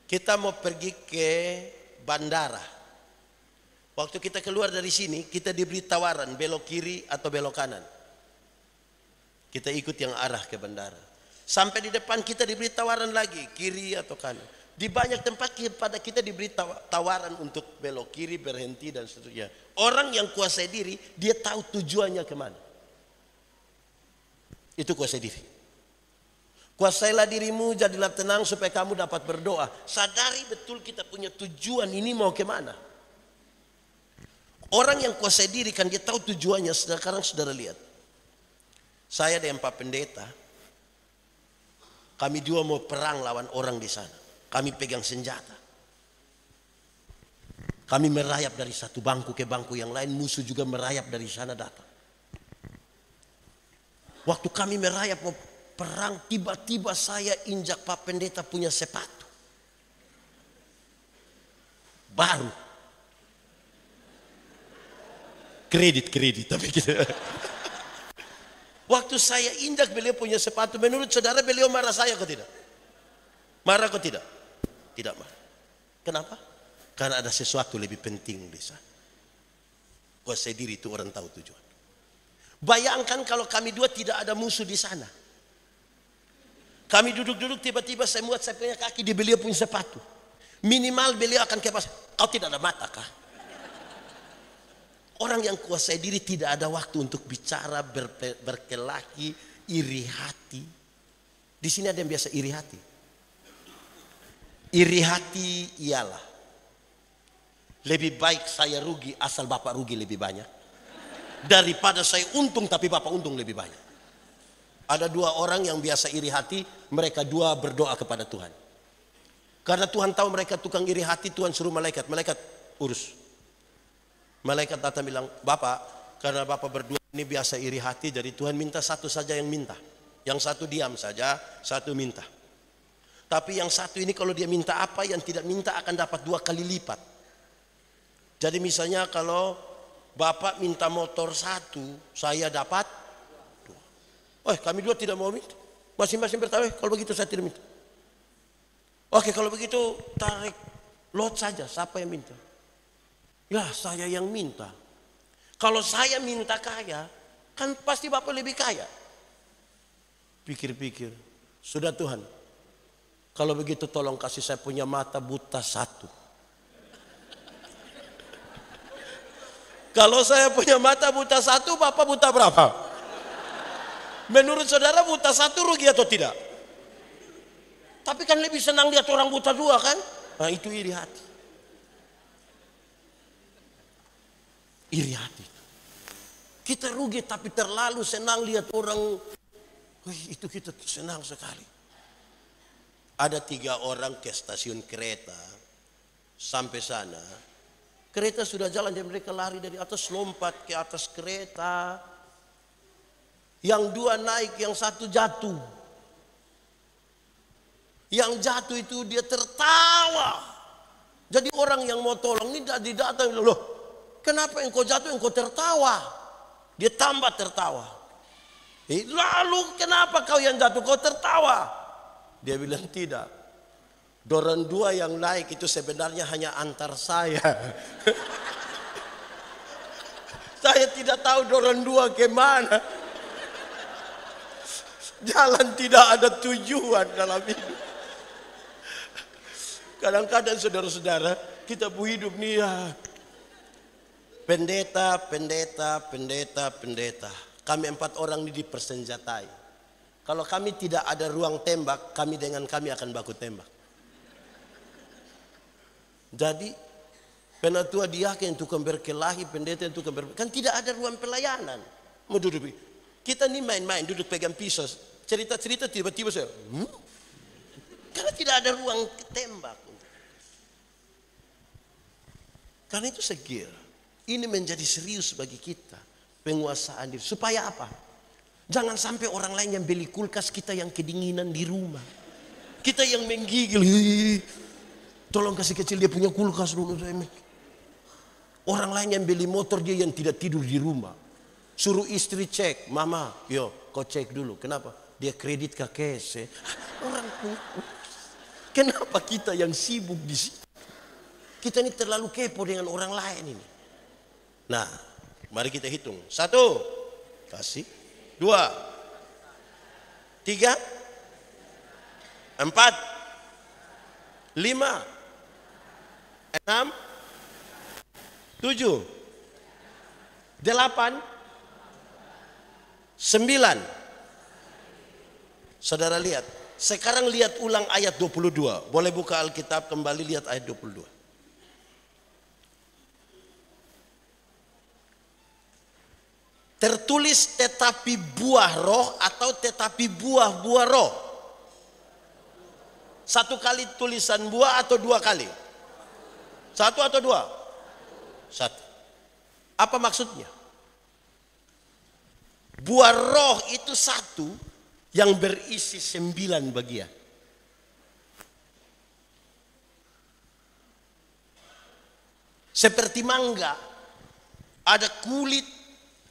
Kita mau pergi ke bandara. Waktu kita keluar dari sini, kita diberi tawaran belok kiri atau belok kanan. Kita ikut yang arah ke bandara. Sampai di depan kita diberi tawaran lagi, kiri atau kanan. Di banyak tempat pada kita diberi tawaran untuk belok kiri, berhenti dan seterusnya. Orang yang kuasai diri, dia tahu tujuannya kemana. Itu kuasai diri. Kuasailah dirimu, jadilah tenang supaya kamu dapat berdoa. Sadari betul kita punya tujuan ini mau kemana. Orang yang kuasai diri kan dia tahu tujuannya. Sekarang saudara lihat. Saya dan Pak Pendeta, kami dua mau perang lawan orang di sana. Kami pegang senjata. Kami merayap dari satu bangku ke bangku yang lain. Musuh juga merayap dari sana datang. Waktu kami merayap mau perang, tiba-tiba saya injak Pak Pendeta punya sepatu. Baru. Kredit tapi kita. Waktu saya injak beliau punya sepatu, menurut saudara beliau marah saya atau tidak? Marah atau tidak? Tidak marah. Kenapa? Karena ada sesuatu lebih penting di sana. Kuasai diri itu orang tahu tujuan. Bayangkan kalau kami dua tidak ada musuh di sana. Kami duduk-duduk tiba-tiba saya muat saya punya kaki di beliau punya sepatu. Minimal beliau akan kepas. Kau tidak ada mata kah? Orang yang kuasai diri tidak ada waktu untuk bicara, berkelahi, iri hati. Di sini ada yang biasa iri hati. Iri hati ialah lebih baik saya rugi asal Bapak rugi lebih banyak daripada saya untung tapi Bapak untung lebih banyak. Ada 2 orang yang biasa iri hati, mereka 2 berdoa kepada Tuhan. Karena Tuhan tahu mereka tukang iri hati, Tuhan suruh malaikat urus. Malaikat datang bilang, Bapak, karena Bapak berdua ini biasa iri hati, jadi Tuhan minta satu saja yang minta. Yang satu diam saja, satu minta. Tapi yang satu ini kalau dia minta apa, yang tidak minta akan dapat 2 kali lipat. Jadi misalnya kalau Bapak minta motor 1, saya dapat 2. Oh, kami 2 tidak mau minta. Masing-masing bertaruh, kalau begitu saya tidak minta. Oke, kalau begitu tarik lot saja, siapa yang minta? Ya, saya yang minta. Kalau saya minta kaya, kan pasti Bapak lebih kaya. Pikir-pikir, sudah Tuhan, kalau begitu tolong kasih saya punya mata buta 1. Kalau saya punya mata buta 1, Bapak buta berapa? Menurut saudara buta 1 rugi atau tidak? Tapi kan lebih senang lihat orang buta 2 kan? Nah, itu iri hati. Iri hati. Kita rugi tapi terlalu senang lihat orang. Itu kita senang sekali. Ada 3 orang ke stasiun kereta. Sampai sana. Kereta sudah jalan dan mereka lari dari atas, lompat ke atas kereta. Yang 2 naik, yang 1 jatuh. Yang jatuh itu dia tertawa. Jadi orang yang mau tolong ini datang, loh, kenapa engkau jatuh, engkau tertawa? Dia tambah tertawa. Lalu kenapa kau yang jatuh, kau tertawa? Dia bilang tidak. Dorong 2 yang naik itu sebenarnya hanya antar saya. Saya tidak tahu dorong 2 kemana. Jalan tidak ada tujuan dalam hidup. Kadang-kadang saudara-saudara, kita hidup nih ya. Pendeta. Kami 4 orang ini dipersenjatai. Kalau kami tidak ada ruang tembak, kami dengan kami akan baku tembak. Jadi, penatua diaken yang tukang berkelahi, pendeta yang tukang berkelahi. Kan tidak ada ruang pelayanan. Mau duduk. Kita nih main-main, duduk pegang pisau. Cerita-cerita tiba-tiba saya. Karena tidak ada ruang tembak. Karena itu saya kira ini menjadi serius bagi kita, penguasaan diri. Supaya apa? Jangan sampai orang lain yang beli kulkas, kita yang kedinginan di rumah. Kita yang menggigil. Tolong kasih kecil dia punya kulkas dulu. Orang lain yang beli motor, dia yang tidak tidur di rumah. Suruh istri cek, mama, yo kau cek dulu. Kenapa? Dia kredit ke cash. Orang kenapa kita yang sibuk di sini? Kita ini terlalu kepo dengan orang lain ini. Nah, mari kita hitung. 1, kasih. 2, 3, 4, 5, 6, 7, 8, 9. Saudara lihat. Sekarang lihat ulang ayat 22. Boleh buka Alkitab kembali, lihat ayat 22. Tertulis tetapi buah roh atau tetapi buah-buah roh? 1 kali tulisan buah atau 2 kali? 1 atau 2? 1. Apa maksudnya? Buah roh itu 1 yang berisi 9 bagian. Seperti mangga, ada kulit,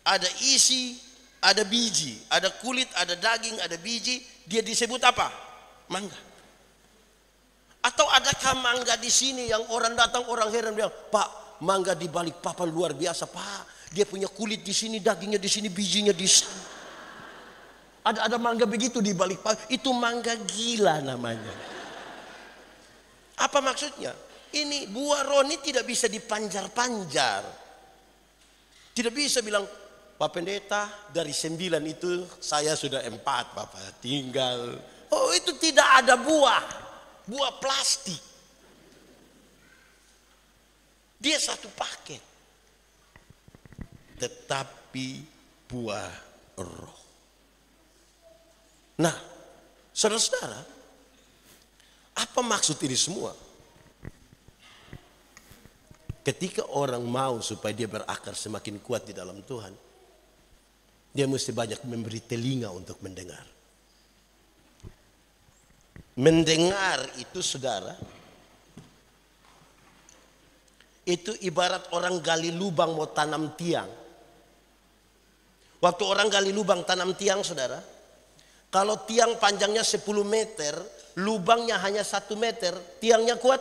ada isi, ada biji, ada kulit, ada daging, ada biji. Dia disebut apa? Mangga. Atau adakah mangga di sini yang orang datang, orang heran bilang, Pak, mangga di balik papan luar biasa, Pak. Dia punya kulit di sini, dagingnya di sini, bijinya di sana. Ada mangga begitu di balik papan. Itu mangga gila namanya. Apa maksudnya? Ini buah roh ini tidak bisa dipanjar-panjar. Tidak bisa bilang, Pak Pendeta, dari 9 itu saya sudah 4, Bapak tinggal. Oh, itu tidak ada buah. Buah plastik. Dia satu paket. Tetapi buah roh. Nah, saudara-saudara, apa maksud ini semua? Ketika orang mau supaya dia berakar semakin kuat di dalam Tuhan, dia mesti banyak memberi telinga untuk mendengar. Mendengar itu, saudara, Itu ibarat orang gali lubang mau tanam tiang. Waktu orang gali lubang tanam tiang, saudara, kalau tiang panjangnya 10 meter, lubangnya hanya 1 meter, tiangnya kuat?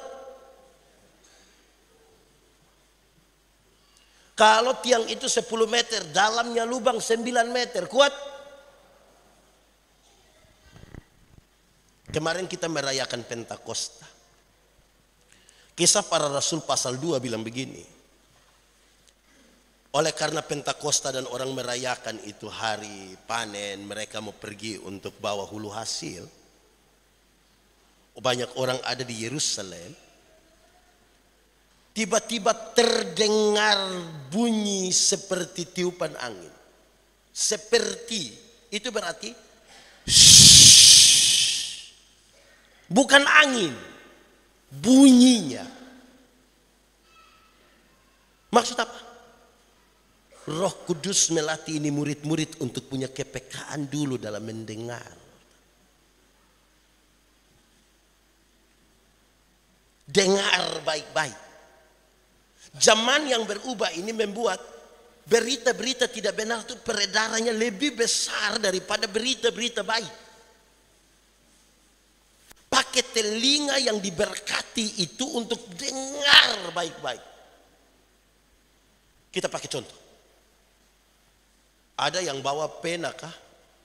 Kalau tiang itu 10 meter, dalamnya lubang 9 meter, kuat? Kemarin kita merayakan Pentakosta. Kisah Para Rasul pasal 2 bilang begini. Oleh karena Pentakosta dan orang merayakan itu hari panen, mereka mau pergi untuk bawa hulu hasil. Banyak orang ada di Yerusalem. Tiba-tiba terdengar bunyi seperti tiupan angin. Seperti, itu berarti bukan angin, bunyinya. Maksud apa? Roh Kudus melatih ini murid-murid untuk punya kepekaan dulu dalam mendengar. Dengar baik-baik. Zaman yang berubah ini membuat berita-berita tidak benar itu peredarannya lebih besar daripada berita-berita baik. Pakai telinga yang diberkati itu untuk dengar baik-baik. Kita pakai contoh. Ada yang bawa pena kah?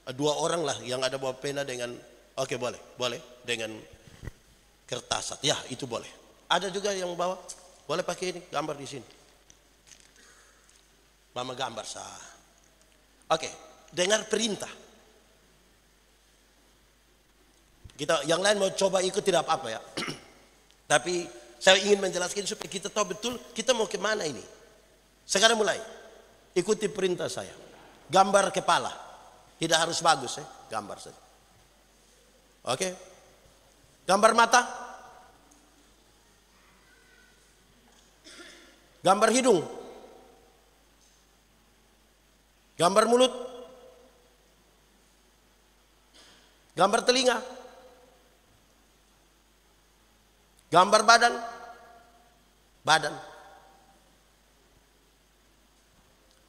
2 orang lah yang ada bawa pena dengan, oke, boleh dengan kertas. Ya, itu boleh. Ada juga yang bawa, boleh pakai ini, gambar di sini. Mama gambar sah. Oke, dengar perintah. Kita yang lain mau coba ikut tidak apa-apa ya. Tapi saya ingin menjelaskan supaya kita tahu betul kita mau kemana ini. Sekarang mulai. Ikuti perintah saya. Gambar kepala. Tidak harus bagus ya, gambar saja. Oke. Gambar mata. Gambar hidung. Gambar mulut. Gambar telinga. Gambar badan.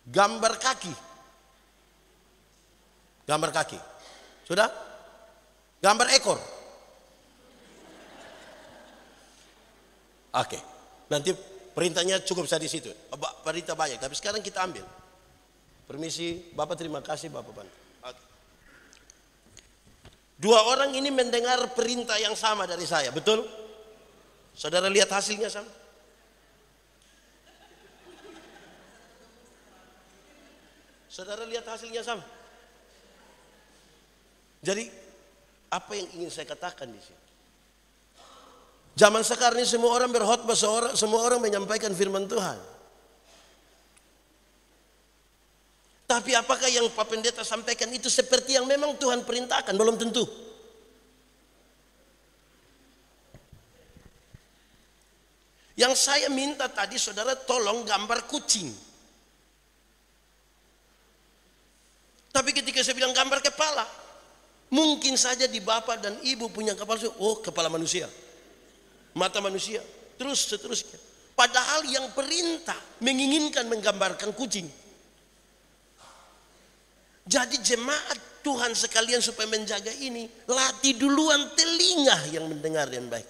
Gambar kaki. Gambar kaki. Sudah? Gambar ekor. Oke. Nanti perintahnya cukup saya di situ. Perintah banyak, tapi sekarang kita ambil. Permisi, Bapak terima kasih Bapak bantu. Oke. 2 orang ini mendengar perintah yang sama dari saya, betul? Saudara lihat hasilnya sama? Saudara lihat hasilnya sama? Jadi apa yang ingin saya katakan di sini? Zaman sekarang ini semua orang berkhotbah, semua orang menyampaikan firman Tuhan. Tapi apakah yang Pak Pendeta sampaikan itu seperti yang memang Tuhan perintahkan? Belum tentu. Yang saya minta tadi saudara tolong gambar kucing. Tapi ketika saya bilang gambar kepala, mungkin saja di bapak dan ibu punya kepala, oh kepala manusia, mata manusia, terus seterusnya. Padahal yang perintah menginginkan menggambarkan kucing. Jadi jemaat Tuhan sekalian supaya menjaga ini, latih duluan telinga yang mendengar yang baik.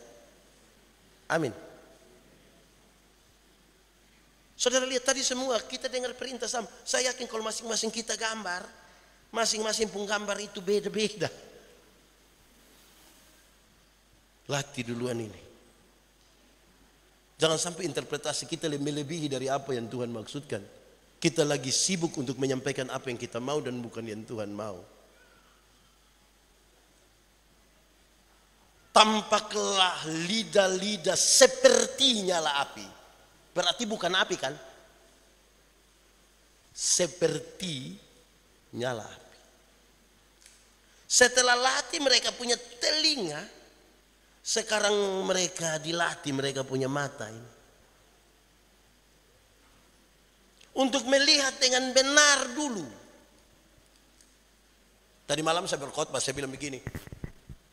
Amin. Saudara lihat tadi semua kita dengar perintah sama. Saya yakin kalau masing-masing kita gambar, masing-masing penggambar itu beda-beda. Latih duluan ini. Jangan sampai interpretasi kita melebihi dari apa yang Tuhan maksudkan. Kita lagi sibuk untuk menyampaikan apa yang kita mau dan bukan yang Tuhan mau. Tampaklah lidah-lidah seperti nyala api. Berarti bukan api kan? Seperti nyala api. Setelah latih mereka punya telinga, sekarang mereka dilatih, mereka punya mata ini. Untuk melihat dengan benar dulu. Tadi malam saya berkhotbah, saya bilang begini.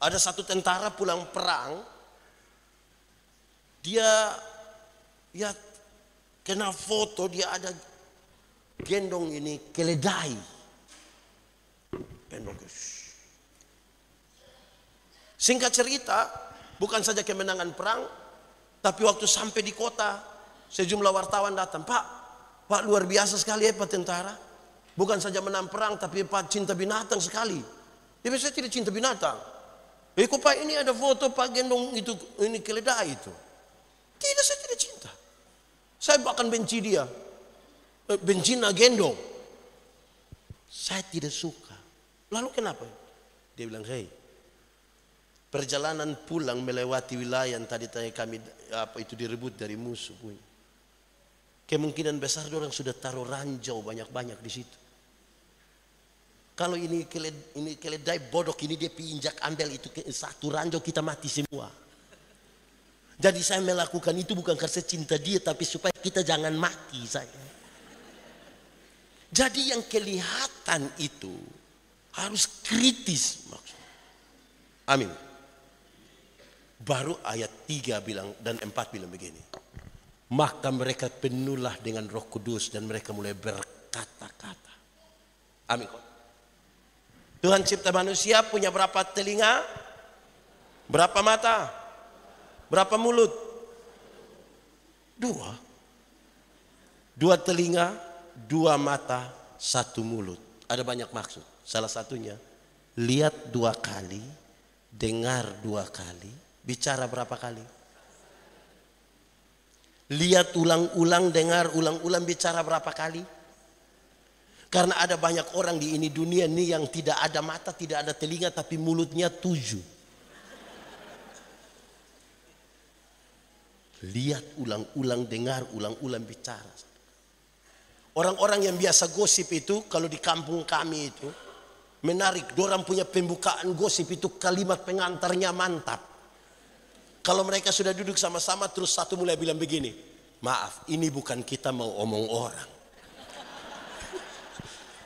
Ada satu tentara pulang perang. Dia ya Kena foto dia ada gendong ini keledai. Gendong. Singkat cerita, bukan saja kemenangan perang, tapi waktu sampai di kota, sejumlah wartawan datang. Pak luar biasa sekali ya Pak tentara. Bukan saja menang perang, tapi Pak cinta binatang sekali. Dia bilang, saya tidak cinta binatang. Kok Pak ini ada foto Pak gendong itu, ini keledai itu. Tidak, saya tidak cinta. Saya bahkan benci dia. Benci gendong. Saya tidak suka. Lalu kenapa? Dia bilang, hei, perjalanan pulang melewati wilayah yang tadi kami direbut dari musuh. Kemungkinan besar orang sudah taruh ranjau banyak-banyak di situ. Kalau ini keledai bodok ini dia pinjak ambil itu satu ranjau kita mati semua. Jadi saya melakukan itu bukan karena cinta dia tapi supaya kita jangan mati saya. Jadi yang kelihatan itu harus kritis maksudnya. Amin. Baru ayat 3 bilang dan 4 bilang begini. Maka mereka penuhlah dengan Roh Kudus dan mereka mulai berkata-kata. Amin. Tuhan cipta manusia punya berapa telinga? Berapa mata? Berapa mulut? 2. 2 telinga, 2 mata, 1 mulut. Ada banyak maksud. Salah satunya, lihat 2 kali, dengar 2 kali, bicara berapa kali? Lihat ulang-ulang, dengar ulang-ulang, bicara berapa kali? Karena ada banyak orang di ini dunia ini yang tidak ada mata, tidak ada telinga, tapi mulutnya 7. Lihat ulang-ulang, dengar ulang-ulang, bicara. Orang-orang yang biasa gosip itu, kalau di kampung kami itu, menarik. Dorang punya pembukaan gosip itu kalimat pengantarnya mantap. Kalau mereka sudah duduk sama-sama, terus satu mulai bilang begini, maaf, ini bukan kita mau omong orang.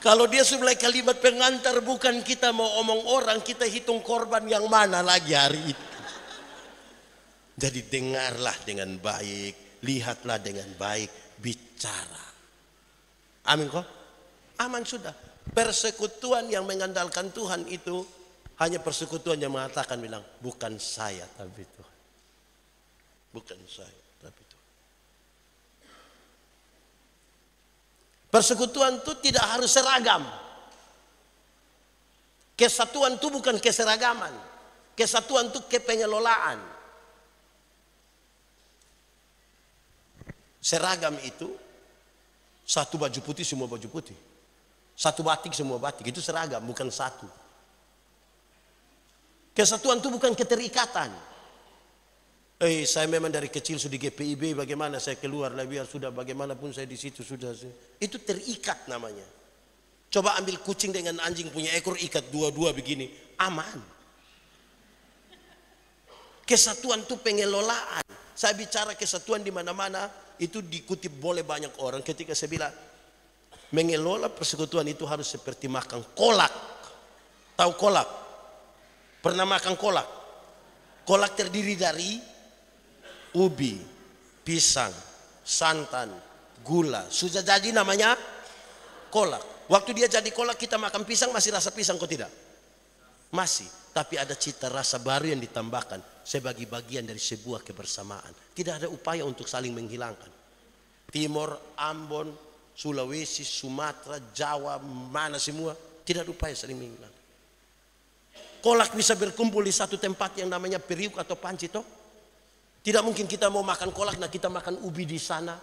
Kalau dia sudah kalimat pengantar bukan kita mau omong orang, kita hitung korban yang mana lagi hari itu. Jadi dengarlah dengan baik, lihatlah dengan baik, bicara. Amin kok? Aman sudah. Persekutuan yang mengandalkan Tuhan itu hanya persekutuan yang mengatakan bilang, bukan saya tapi Tuhan. Bukan saya tapi Tuhan. Persekutuan itu tidak harus seragam. Kesatuan itu bukan keseragaman. Kesatuan itu kepengelolaan. Seragam itu satu baju putih semua baju putih. Satu batik semua batik. Itu seragam bukan satu. Kesatuan itu bukan keterikatan. Saya memang dari kecil sudah di GPIB, bagaimana saya keluar lah biar sudah bagaimanapun saya di situ sudah. Itu terikat namanya. Coba ambil kucing dengan anjing punya ekor ikat dua-dua begini, aman. Kesatuan itu pengelolaan. Saya bicara kesatuan di mana-mana itu dikutip boleh banyak orang ketika saya bilang mengelola persekutuan itu harus seperti makan kolak. Tahu kolak? Pernah makan kolak? Kolak terdiri dari ubi, pisang, santan, gula. Sudah jadi namanya kolak. Waktu dia jadi kolak kita makan pisang masih rasa pisang kok tidak? Masih. Tapi ada cita rasa baru yang ditambahkan sebagai bagian dari sebuah kebersamaan. Tidak ada upaya untuk saling menghilangkan. Timor, Ambon, Sulawesi, Sumatera, Jawa, mana semua. Tidak ada upaya saling menghilangkan. Kolak bisa berkumpul di satu tempat yang namanya periuk atau panci toh. Tidak mungkin kita mau makan kolak, nah kita makan ubi di sana.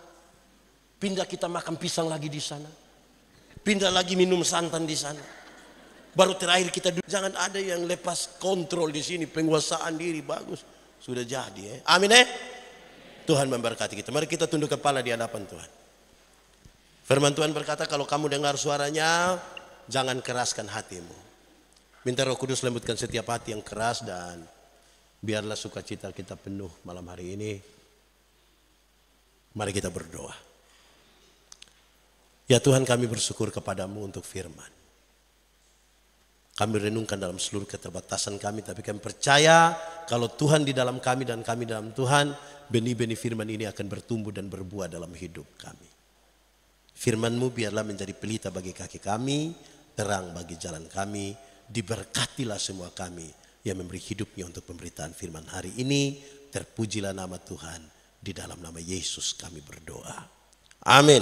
Pindah kita makan pisang lagi di sana. Pindah lagi minum santan di sana. Baru terakhir kita jangan ada yang lepas kontrol di sini. Penguasaan diri bagus. Sudah jadi. Amin Tuhan memberkati kita. Mari kita tunduk kepala di hadapan Tuhan. Firman Tuhan berkata kalau kamu dengar suaranya, jangan keraskan hatimu. Minta Roh Kudus lembutkan setiap hati yang keras dan biarlah sukacita kita penuh malam hari ini. Mari kita berdoa. Ya Tuhan kami bersyukur kepadamu untuk firman. Kami renungkan dalam seluruh keterbatasan kami, tapi kami percaya kalau Tuhan di dalam kami dan kami dalam Tuhan, benih-benih firman ini akan bertumbuh dan berbuah dalam hidup kami. Firman-Mu biarlah menjadi pelita bagi kaki kami, terang bagi jalan kami. Diberkatilah semua kami yang memberi hidupnya untuk pemberitaan firman hari ini. Terpujilah nama Tuhan. Di dalam nama Yesus kami berdoa. Amin.